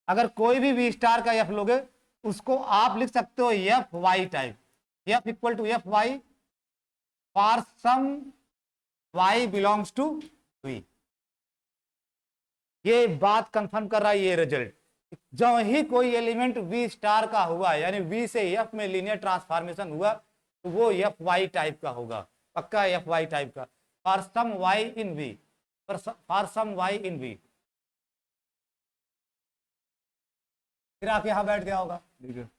अगर कोई भी वी स्टार का एफ लोगे, उसको आप लिख सकते हो f y type, f equal to F Y for some y belongs to we. ये बात कंफर्म कर रहा है ये रिजल्ट, जो ही कोई एलिमेंट वी स्टार का हुआ, यानी वी से एफ में लीनियर ट्रांसफॉर्मेशन हुआ, तो वो एफ वाई टाइप का होगा, पक्का एफ वाई टाइप का, for some y in v, for some y in v. फिर आप यहां बैठ गया होगा, ठीक है।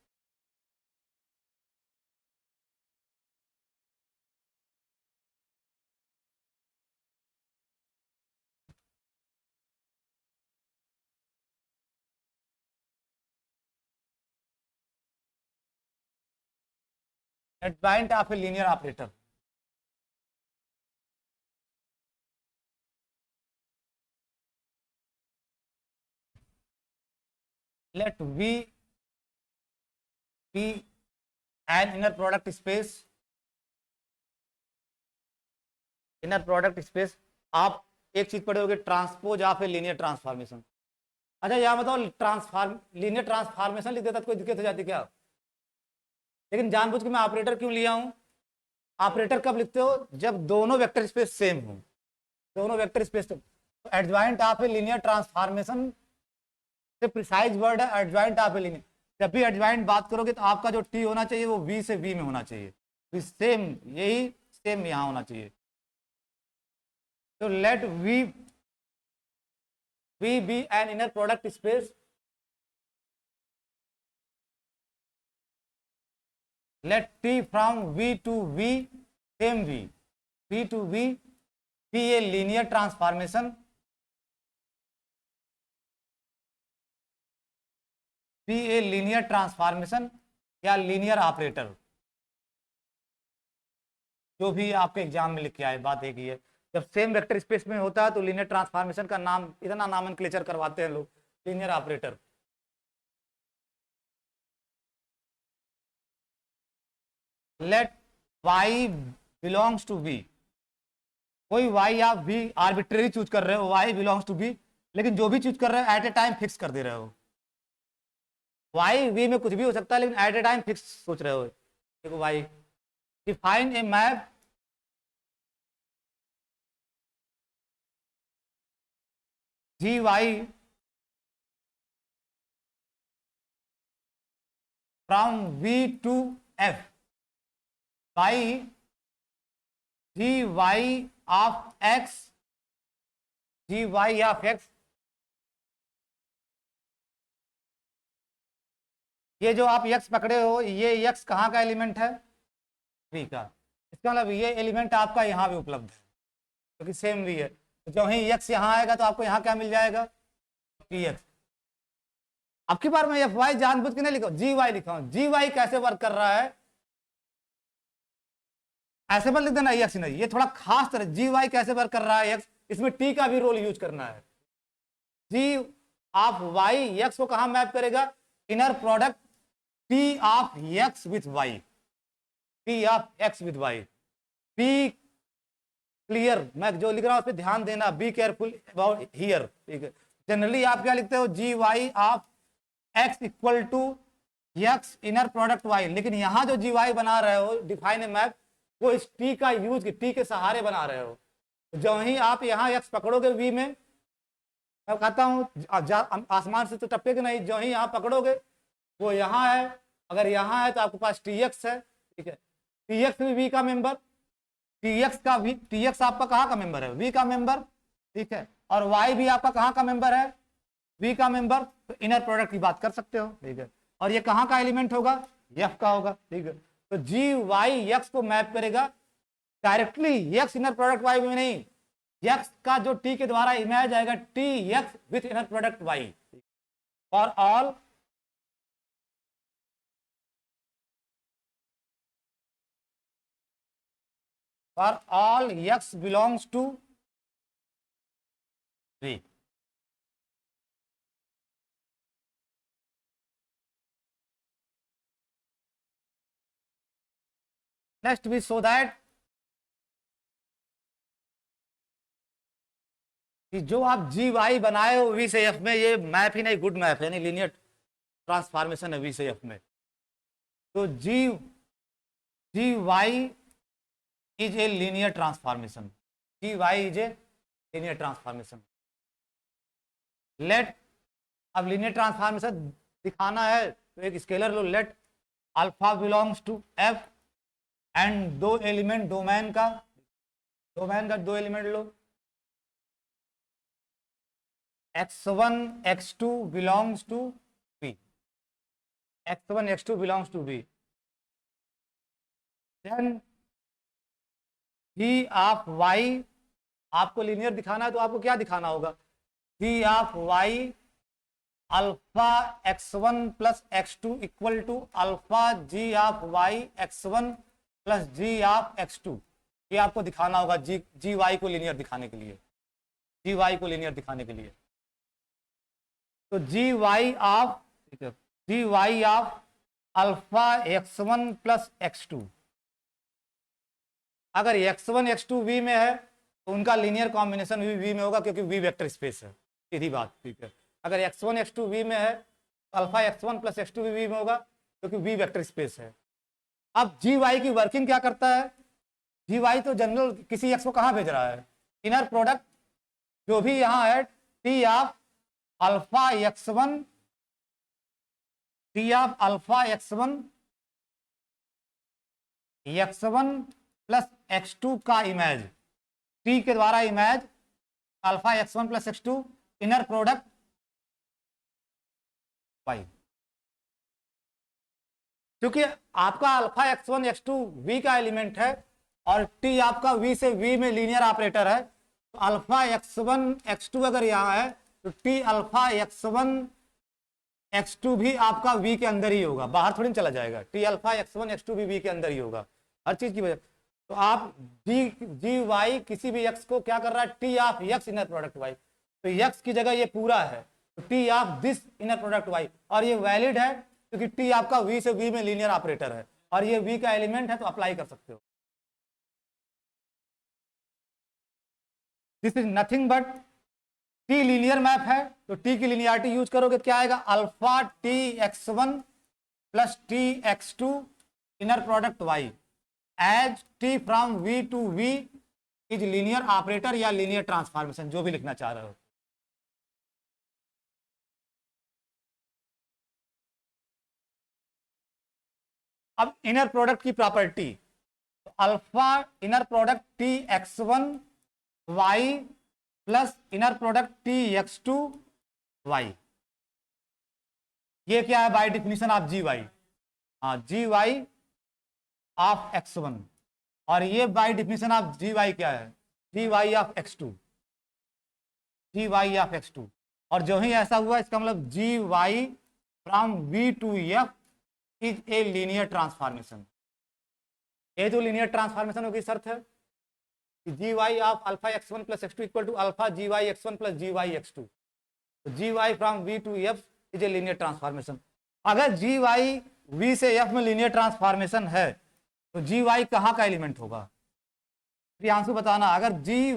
Adjoint of a linear operator. Let we be an inner product space, inner product space. आप एक चीज पढ़े होगे, transpose of a linear transformation. अच्छा यहाँ बताओ, ट्रांसफॉर्म लीनियर ट्रांसफॉर्मेशन लिख देता तो कोई दिक्कत हो जाती क्या? लेकिन जानबूझ के मैं ऑपरेटर क्यों लिया हूं? ऑपरेटर कब लिखते हो? जब दोनों वेक्टर स्पेस सेम हो, दोनों वेक्टर स्पेस। तो adjoint of a linear transformation से प्रिसाइज वर्ड है एडजॉइंट ऑफ ए लीनियर। जब भी एडजॉइंट बात करोगे तो आपका जो टी होना चाहिए वो वी से वी में होना चाहिए, सेम, यही सेम यहाँ होना चाहिए। तो let we be an inner product space, let T from V to V, same V to V be a linear transformation, be a linear transformation या linear operator, जो भी आपके एग्जाम में लिख के आए, बात एक ही है। जब सेम वेक्टर स्पेस में होता है तो लीनियर ट्रांसफॉर्मेशन का नाम इतना नामनक्लेचर करवाते हैं लोग, linear operator. Let y belongs to v, कोई y आप v आर्बिट्रेरी चूज कर रहे हो, y बिलोंग्स टू v, लेकिन जो भी चूज कर रहे हो एट ए टाइम फिक्स कर दे रहे हो। y v में कुछ भी हो सकता है लेकिन एट ए टाइम फिक्स सोच रहे हो। देखो y define a map g Y from v to f by g Y of x, g Y of x. ये जो आप x पकड़े हो, ये x कहाँ का एलिमेंट है? v का। इसका मतलब ये एलिमेंट आपका यहाँ भी उपलब्ध है क्योंकि सेम v है। तो जो ही x यहाँ आएगा तो आपको यहाँ क्या मिल जाएगा? px। अब की बार मैं fy जानबूझ के नहीं लिखा, जी वाई लिखा हूं। जी वाई कैसे वर्क कर रहा है ऐसे पर लिख देना एक्स नहीं, ये थोड़ा खास तरह जी वाई कैसे वर्क कर रहा है एक्स, इसमें टी का भी रोल यूज करना है। जी ऑफ वाई एक्स को कहां मैप करेगा? Inner product T of x with y, T of x with y. Be clear, मैं जो लिख रहा हूं उस पर ध्यान देना, बी केयरफुल अबाउट हियर। ठीक है, जनरली आप क्या लिखते हो? G Y of X equal to X inner product Y, लेकिन यहां जो जी वाई बना रहे हो डिफाइन ए मैप, वो इस टी का यूज, टी के सहारे बना रहे हो। जो ही आप यहाँ एक्स पकड़ोगे वी में, मैं कहता हूँ आसमान से तो टपकेगा नहीं, जो ही यहाँ पकड़ोगे वो यहाँ है, अगर यहाँ है तो आपके पास टी एक्स है। ठीक है, टी एक्स भी वी का मेंबर, टी एक्स का वी, टी एक्स आपका कहाँ का मेंबर है? वी का मेंबर। ठीक है, और वाई भी आपका कहाँ का मेंबर है? वी का मेंबर। तो इनर प्रोडक्ट की बात कर सकते हो। ठीक है, और ये कहाँ का एलिमेंट होगा? एफ का होगा। ठीक है, तो जी वाई एक्स को मैप करेगा directly x inner product y में नहीं, एक्स का जो टी के द्वारा इमेज आएगा T x with inner product y for all x belongs to v. Next we show that कि जो आप जी वाई बनाए हो वी से एफ में, ये मैप ही नहीं, गुड मैप है, यानी लीनियर ट्रांसफॉर्मेशन है वी से एफ में। तो जी Y is a linear transformation, G Y is a linear transformation. Let, अब लीनियर ट्रांसफॉर्मेशन दिखाना है तो एक स्केलर लो, let alpha belongs to F and दो एलिमेंट डोमेन का दो एलिमेंट लो, x1 x2 belongs to v, x1 x2 belongs to v। Then g of y, आपको लीनियर दिखाना है तो आपको क्या दिखाना होगा? g of y alpha x1 plus x2 equal to alpha g of y x1 plus g of x2, ये आपको दिखाना होगा जी वाई को लीनियर दिखाने के लिए, जी वाई को लीनियर दिखाने के लिए। तो जी वाई ऑफ, ठीक है, G Y of alpha x1 plus x2, अगर x1 x2 V में है तो उनका लीनियर कॉम्बिनेशन भी V में होगा, क्योंकि V वेक्टर स्पेस है, सीधी बात, ठीक है। अगर x1 x2 V में है तो अल्फा x1 प्लस x2 भी V में होगा, क्योंकि V वेक्टर स्पेस है। अब जी वाई की वर्किंग क्या करता है, जी वाई तो जनरल किसी x को कहाँ भेज रहा है, इनर प्रोडक्ट जो भी यहाँ है T of alpha x1, T of alpha x1 plus x2 का इमेज, टी के द्वारा image alpha x1 plus x2 inner product y, क्योंकि आपका अल्फा x1 x2 v का एलिमेंट है और t आपका v से v में लीनियर ऑपरेटर है, तो अल्फा x1 x2 अगर यहाँ है तो t अल्फा x1 x2 भी आपका v के अंदर ही होगा, बाहर थोड़ी चला जाएगा, t अल्फा x1 x2 भी v के अंदर ही होगा हर चीज की वजह। तो आप जी वाई किसी भी x को क्या कर रहा है, T of x inner product y, तो x की जगह ये पूरा है, तो T of this inner product y, और ये वैलिड है क्योंकि टी आपका v से v में लीनियर ऑपरेटर है और ये v का एलिमेंट है, तो अप्लाई कर सकते हो। This is nothing but T linear map है, तो टी की लीनियरिटी यूज करोगे क्या आएगा, alpha T x1 plus T x2 inner product y as T from v to v is linear operator या लीनियर ट्रांसफॉर्मेशन, जो भी लिखना चाह रहे हो। अब इनर प्रोडक्ट की प्रॉपर्टी, तो alpha inner product T x1 y plus inner product T x2 y, ये क्या है by definition of G Y, हाँ जी वाई ऑफ x1, और ये by definition of G Y क्या है, G Y of x2, G Y of x2, और जो ही ऐसा हुआ इसका मतलब G Y from v to f is a linear transformation. ये जो लीनियर ट्रांसफॉर्मेशन होगी शर्त है G Y of alpha x1 plus x2 equal to alpha G Y x1 plus G Y x2, तो जी Y from v to f is a linear transformation. अगर जी वाई v से f में लीनियर ट्रांसफॉर्मेशन है तो जी वाई कहाँ का एलिमेंट होगा, प्रियांशु बताना, अगर जी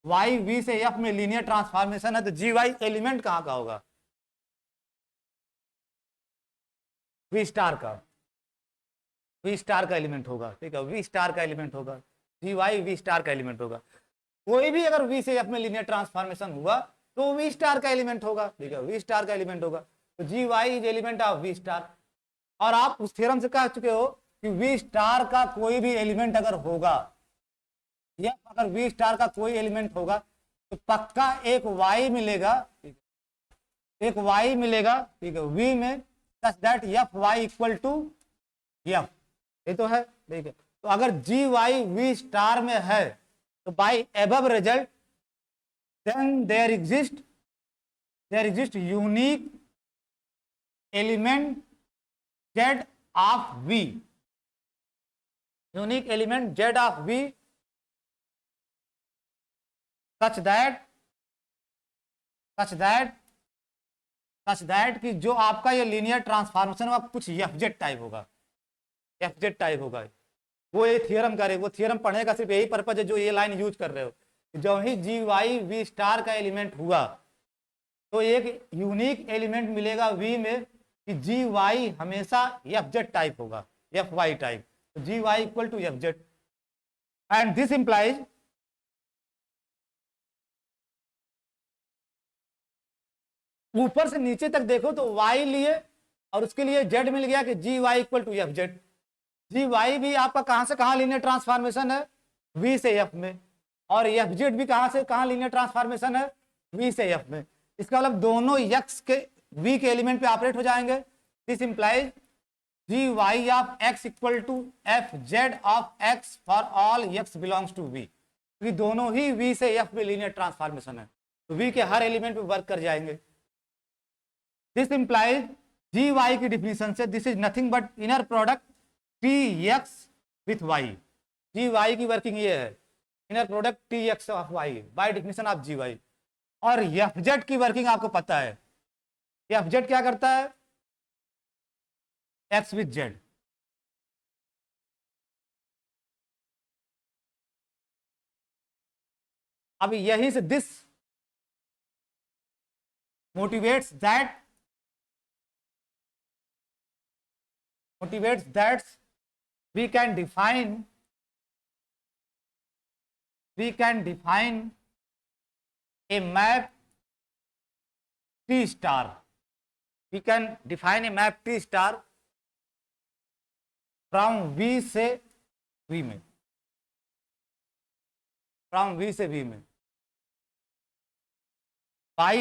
वाई v से f में लीनियर ट्रांसफॉर्मेशन है तो जी वाई एलिमेंट कहाँ का होगा, v स्टार का, v स्टार का एलिमेंट होगा, ठीक है, v स्टार का एलिमेंट होगा, जी वाई v स्टार का एलिमेंट होगा। कोई भी अगर v से f में लीनियर ट्रांसफॉर्मेशन हुआ तो v स्टार का एलिमेंट होगा, ठीक है, v स्टार का एलिमेंट होगा, तो जी Y is element of v star. और आप उस थ्योरम से कह चुके हो कि v स्टार का कोई भी एलिमेंट अगर होगा, या अगर v स्टार का कोई एलिमेंट होगा तो पक्का एक y मिलेगा, एक y मिलेगा, ठीक है, v में, such that f y equal to f, ये तो है, ठीक है। तो अगर जी वाई v स्टार में है तो by above result then there exist unique element z of v, unique element z of v such that कि जो आपका ये लीनियर ट्रांसफॉर्मेशन होगा कुछ fz टाइप होगा, fz टाइप होगा। वो ये थियरम करे, वो थियरम पढ़ने का सिर्फ यही पर्पज है जो ये लाइन यूज कर रहे हो, जब ही जी वाई वी स्टार का एलिमेंट हुआ तो एक यूनिक एलिमेंट मिलेगा v में कि जी वाई हमेशा fz टाइप होगा, fy टाइप, तो जी Y equal to fz, and this implies ऊपर से नीचे तक देखो तो y लिए और उसके लिए z मिल गया कि G Y equal to fz। G Y भी आपका कहां से कहां लीनियर ट्रांसफॉर्मेशन है, v से f में, और fz भी कहां से कहां लीनियर ट्रांसफॉर्मेशन है, v से f में। इसका मतलब दोनों x के v के एलिमेंट पे ऑपरेट हो जाएंगे। This implies ji Y of x equal to F z of x for all x belongs to v, क्योंकि दोनों ही v से f में लीनियर ट्रांसफॉर्मेशन है, तो v के हर एलिमेंट पे वर्क कर जाएंगे। दिस इंप्लाइज जी वाई की डिफिनीशन से this is nothing but inner product T x with Y. G Y की वर्किंग ये है, inner product T X of Y by definition of G Y. और एफ जेड की वर्किंग आपको पता है, एफ जेड क्या करता है, एक्स विथ जेड। अब यही से this motivates that we can define a map T star. We can define a map T star from V से V में, फ्रॉम V से V में। y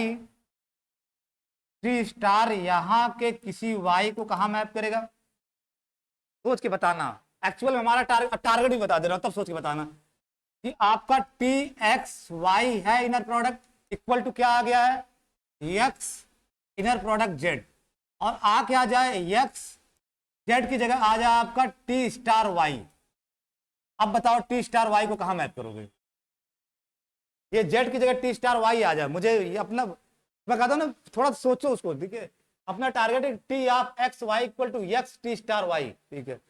T स्टार यहां के किसी y को कहां मैप करेगा, सोच के बताना। एक्चुअल में हमारा टारगेट भी बता दे रहा हूं, तब सोच के बताना कि आपका टी एक्स वाई है इनर प्रोडक्ट इक्वल टू क्या आ गया है, एक्स इनर प्रोडक्ट जेड, और आ क्या जाए एक्स जेड की जगह आ जाए आपका टी स्टार वाई। अब बताओ टी स्टार वाई को कहां मैप करोगे, ये जेड की जगह टी स्टार वाई आ जाए। मुझे ये अपना मैं कहता हूं ना, थोड़ा सोचो उसको, ठीक है। अपना टारगेट है T of X Y equal to X T star Y, ठीक है।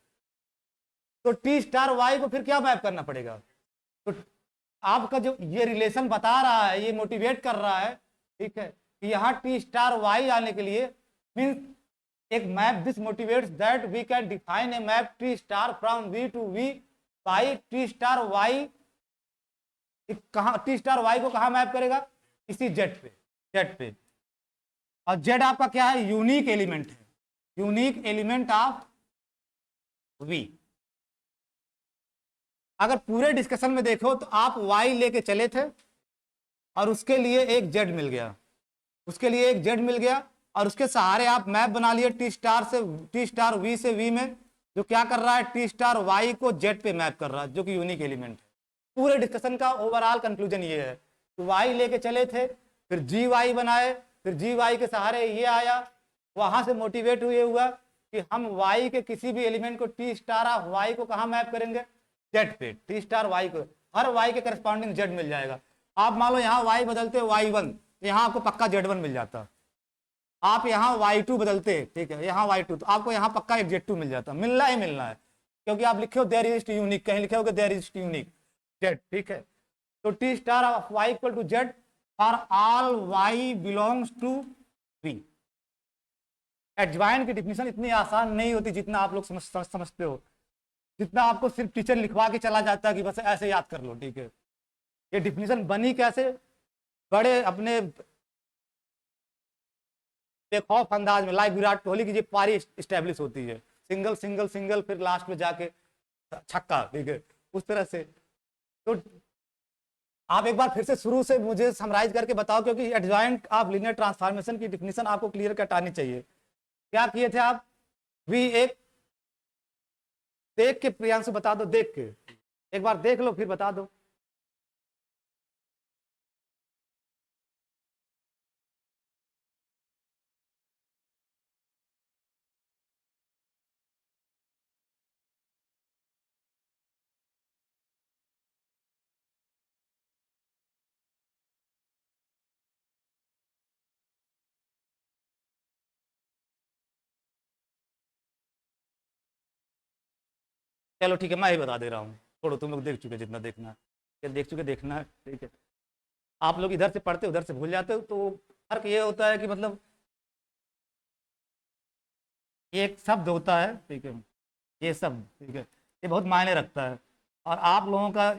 तो टी स्टार वाई को फिर क्या मैप करना पड़ेगा, तो आपका जो ये रिलेशन बता रहा है, ये मोटिवेट कर रहा है, ठीक है, कि यहाँ टी स्टार वाई आने के लिए मीन्स एक map, this motivates that we can define a map T star from V to V by T star Y. कहाँ टी स्टार वाई को कहाँ मैप करेगा, इसी जेड पे, जेड पे। और जेड आपका क्या है, यूनिक एलिमेंट है, यूनिक एलिमेंट ऑफ वी। अगर पूरे डिस्कशन में देखो तो आप वाई लेके चले थे और उसके लिए एक जेड मिल गया, उसके लिए एक जेड मिल गया, और उसके सहारे आप मैप बना लिए टी स्टार से, टी स्टार वी से वी में, जो क्या कर रहा है, टी स्टार वाई को जेड पे मैप कर रहा है, जो कि यूनिक एलिमेंट है। पूरे डिस्कशन का ओवरऑल कंक्लूजन ये है कि वाई लेके चले थे, फिर जी वाई बनाए, फिर जी वाई के सहारे ये आया, वहां से मोटिवेट हुए हुआ कि हम वाई के किसी भी एलिमेंट को टी स्टार ऑफ वाई को कहाँ मैप करेंगे, जेड पे। टी स्टार वाई को हर वाई के करस्पॉन्डिंग जेड मिल जाएगा। आप मान लो यहाँ वाई बदलते y1, यहाँ आपको पक्का z1 मिल जाता। आप यहाँ y2 बदलते, ठीक है, यहाँ y2, तो आपको यहाँ पक्का एक z2 मिल जाता। मिलना ही मिलना है, क्योंकि आप लिखे हो देयर इज यूनिक, कहीं लिखे हो देयर इज यूनिक जेड, ठीक है। तो T star of Y equal to Z for all Y belongs to V. Adjoint की डिफिनेशन इतनी आसान नहीं होती जितना आप लोग समझते हो, जितना आपको सिर्फ टीचर लिखवा के चला जाता है कि बस ऐसे याद कर लो, ठीक है। ये डिफिनेशन बनी कैसे, बड़े अपने बेखौफ अंदाज में, लाइक विराट कोहली की ये पारी स्टैब्लिश होती है, सिंगल सिंगल सिंगल, फिर लास्ट में जाके छक्का, ठीक है, उस तरह से। तो आप एक बार फिर से शुरू से मुझे समराइज करके बताओ, क्योंकि एडजॉइंट ऑफ लीनियर ट्रांसफॉर्मेशन की डिफिनेशन आपको क्लियर कट आनी चाहिए। क्या किए थे आप, वी एक देख के प्रियांशु बता दो, देख के एक बार देख लो फिर बता दो। चलो ठीक है, मैं ही बता दे रहा हूँ, छोड़ो, तुम लोग देख चुके जितना देखना है, देख चुके देखना है, ठीक है। आप लोग इधर से पढ़ते उधर से भूल जाते हो, तो फर्क ये होता है कि मतलब एक शब्द होता है, ठीक है, ये शब्द, ठीक है, ये बहुत मायने रखता है, और आप लोगों का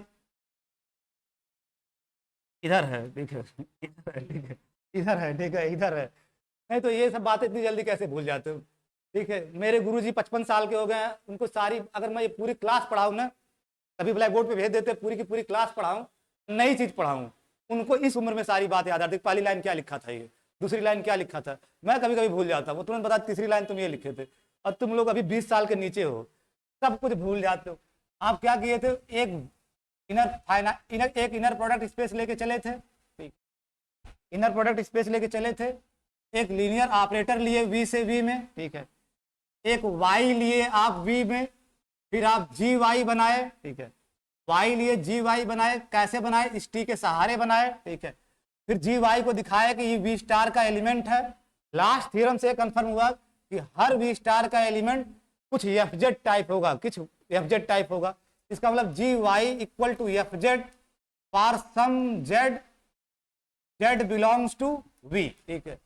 इधर है, ठीक है, इधर है, ठीक है, इधर है, ठीक है, इधर है। नहीं तो ये सब बातें इतनी जल्दी कैसे भूल जाते हो, ठीक है। मेरे गुरुजी 55 साल के हो गए हैं, उनको सारी, अगर मैं ये पूरी क्लास पढ़ाऊँ ना, कभी ब्लैक बोर्ड पे भेज देते, पूरी की पूरी क्लास पढ़ाऊँ, नई चीज़ पढ़ाऊँ, उनको इस उम्र में सारी बात याद आती। पहली लाइन क्या लिखा था, ये दूसरी लाइन क्या लिखा था, मैं कभी कभी भूल जाता हूँ, वो तुरंत बता तीसरी लाइन तुम ये लिखे थे, और तुम लोग अभी 20 साल के नीचे हो, सब कुछ भूल जाते हो। आप क्या किए थे, एक इनर प्रोडक्ट स्पेस लेके चले थे, इनर प्रोडक्ट स्पेस लेके चले थे, एक लीनियर ऑपरेटर लिए वी से वी में, ठीक है, एक वाई लिए आप वी में, फिर आप जी वाई बनाए, ठीक है, वाई लिए जी वाई बनाए, कैसे बनाए, इस टी के सहारे बनाए, ठीक है, फिर जी वाई को दिखाया कि ये वी स्टार का एलिमेंट है। लास्ट थ्योरम से कंफर्म हुआ कि हर वी स्टार का एलिमेंट कुछ एफ जेड टाइप होगा, कुछ एफ जेड टाइप होगा। इसका मतलब G Y equal to F Z for some Z, Z belongs to we, ठीक है।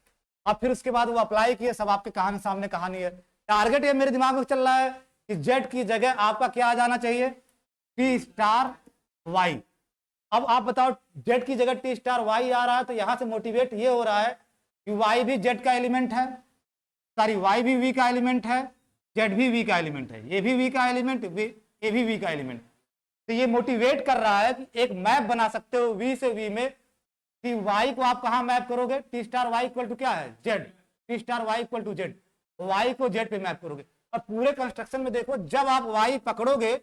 अब फिर उसके बाद वो अप्लाई किए, सब आपके कहानी सामने कहानी है। टारगेट ये मेरे दिमाग में चल रहा है कि जेड की जगह आपका क्या आ जाना चाहिए, टी स्टार वाई। अब आप बताओ जेड की जगह टी स्टार वाई आ रहा है, तो यहां से मोटिवेट ये हो रहा है कि वाई भी जेड का एलिमेंट है, सॉरी वाई भी वी का एलिमेंट है, जेड भी वी का एलिमेंट है, ये भी वी का एलिमेंट, ये भी वी का एलिमेंट। तो ये मोटिवेट कर रहा है कि एक मैप बना सकते हो वी से वी में, कि वाई को आप कहां मैप करोगे, T star Y equal to क्या है, Z, T star Y equal to Z, Y को जेड पे मैप करोगे। और पूरे कंस्ट्रक्शन में देखो, जब आप वाई पकड़ोगे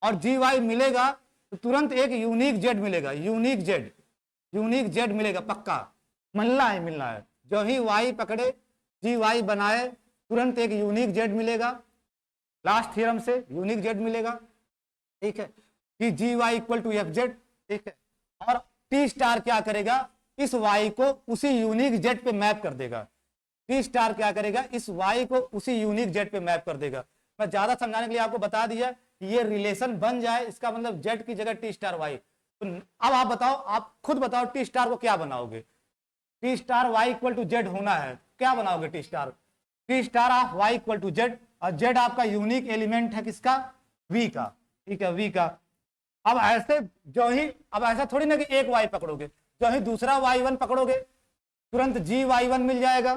और जी वाई मिलेगा तो तुरंत एक यूनिक जेड मिलेगा, यूनिक जेड मिलेगा, पक्का मिलना है। जो ही वाई पकड़े, जी वाई बनाए, तुरंत एक यूनिक जेड मिलेगा, लास्ट थ्योरम से यूनिक जेड मिलेगा, ठीक है, कि G Y equal to F Z, ठीक है। और टी स्टार क्या करेगा, इस वाई को उसी यूनिक जेड पे मैप कर देगा, टी स्टार क्या करेगा, इस वाई को उसी यूनिक जेड पे मैप कर देगा। मैं ज्यादा समझाने के लिए आपको बता दिया कि ये रिलेशन बन जाए, इसका मतलब जेड की जगह टी स्टार वाई। तो अब आप बताओ, आप खुद बताओ टी स्टार को क्या बनाओगे, T star Y equal to Z होना है, क्या बनाओगे T star of Y equal to Z, और जेड आपका यूनिक एलिमेंट है किसका, वी का, ठीक है, वी का। अब ऐसे जो ही, अब ऐसा थोड़ी ना कि एक वाई पकड़ोगे, जो ही दूसरा वाई वन पकड़ोगे तुरंत जी वाई वन मिल जाएगा,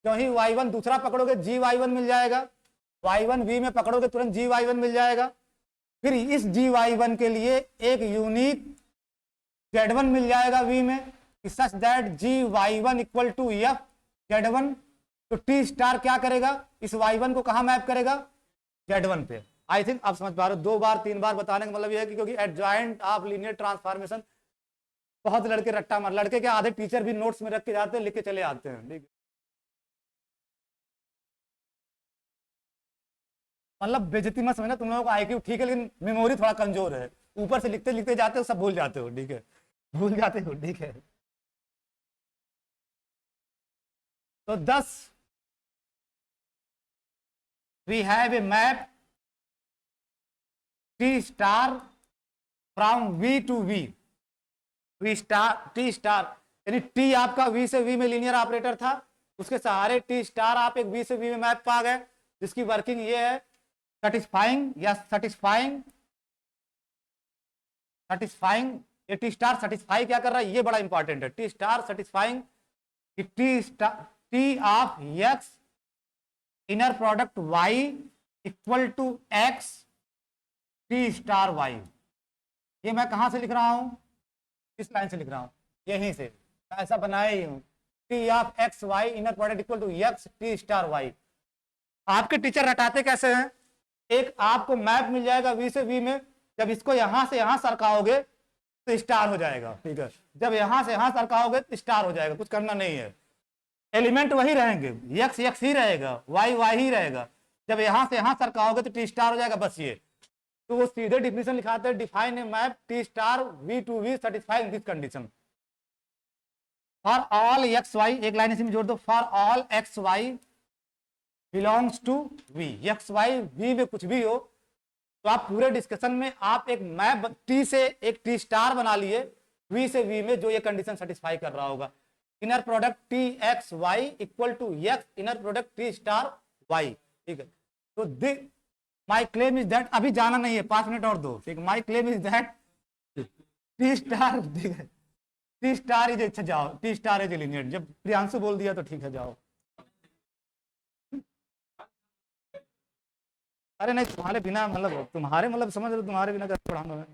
जो ही वाई वन दूसरा पकड़ोगे जी वाई वन मिल जाएगा, वाई वन वी में पकड़ोगे तुरंत जी वाई वन मिल जाएगा। फिर इस जी वाई वन के लिए एक यूनिक जेड वन मिल जाएगा वी में, such that G Y one equal to F Z one. तो टी स्टार क्या करेगा, इस वाई वन को कहां मैप करेगा, जेड वन पे। आई थिंक आप समझ पा रहे हो, 2 बार 3 बार बताने का मतलब यह है कि क्योंकि एडजॉइंट ऑफ लीनियर ट्रांसफॉर्मेशन बहुत लड़के रट्टा मार, लड़के के आधे टीचर भी नोट्स में रख के जाते हैं, लिख के चले आते हैं, ठीक है। मतलब बेइज्जती मत समझना, तुम लोगों का आईक्यू ठीक है लेकिन मेमोरी थोड़ा कमजोर है, ऊपर से लिखते लिखते जाते हो सब भूल जाते हो, ठीक है, भूल जाते हो, ठीक है। तो 10 we have a map T star from V to V, V star T star, यानी टी आपका वी से वी में लीनियर ऑपरेटर था, उसके सहारे टी स्टार आप एक वी से वी में मैप पा गए, जिसकी वर्किंग ये है, सेटिस्फाइंग या सटिस्फाइंग, ये टी स्टार सेटिस्फाई क्या कर रहा है, ये बड़ा इंपॉर्टेंट है, टी स्टार सेटिस्फाइंग कि T of X inner product Y equal to X T star Y. ये मैं कहां से लिख रहा हूं, किस लाइन से लिख रहा हूं, यहीं से, ऐसा बनाया ही हूं, T of X Y inner product equal to X T star Y. आपके टीचर रटाते कैसे हैं, एक आपको मैप मिल जाएगा वी से वी में, जब इसको यहां से यहां सरकाओगे तो स्टार हो जाएगा, ठीक है, जब यहां से यहां सरकाओगे तो स्टार हो जाएगा, कुछ करना नहीं है, एलिमेंट वही रहेंगे, एक्स एक्स ही रहेगा, वाई वाई ही रहेगा, जब यहां से यहां सरकाओगे तो टी स्टार हो जाएगा, बस ये। तो वो सीधे डिफिनेशन लिखाते हैं, define a map T star V to V satisfying this condition for all X Y, एक लाइन इसी में जोड़ दो, for all X Y belongs to V, X Y V में कुछ भी हो, तो आप पूरे डिस्कशन में आप एक मैप टी से एक टी स्टार बना लिए वी से वी में, जो ये कंडीशन सेटिस्फाई कर रहा होगा, inner product T X Y equal to X inner product T star Y, ठीक है। तो माई क्लेम इज दैट, अभी जाना नहीं है, 5 मिनट और दो, ठीक, my claim is that T star, ठीक है, टी स्टार इज, अच्छा जाओ, टी स्टार इज लीनियर, जब प्रियांशु बोल दिया तो ठीक है जाओ। अरे नहीं तुम्हारे बिना, मतलब तुम्हारे मतलब समझ लो, तुम्हारे बिना कैसे पढ़ाऊंगा मैं।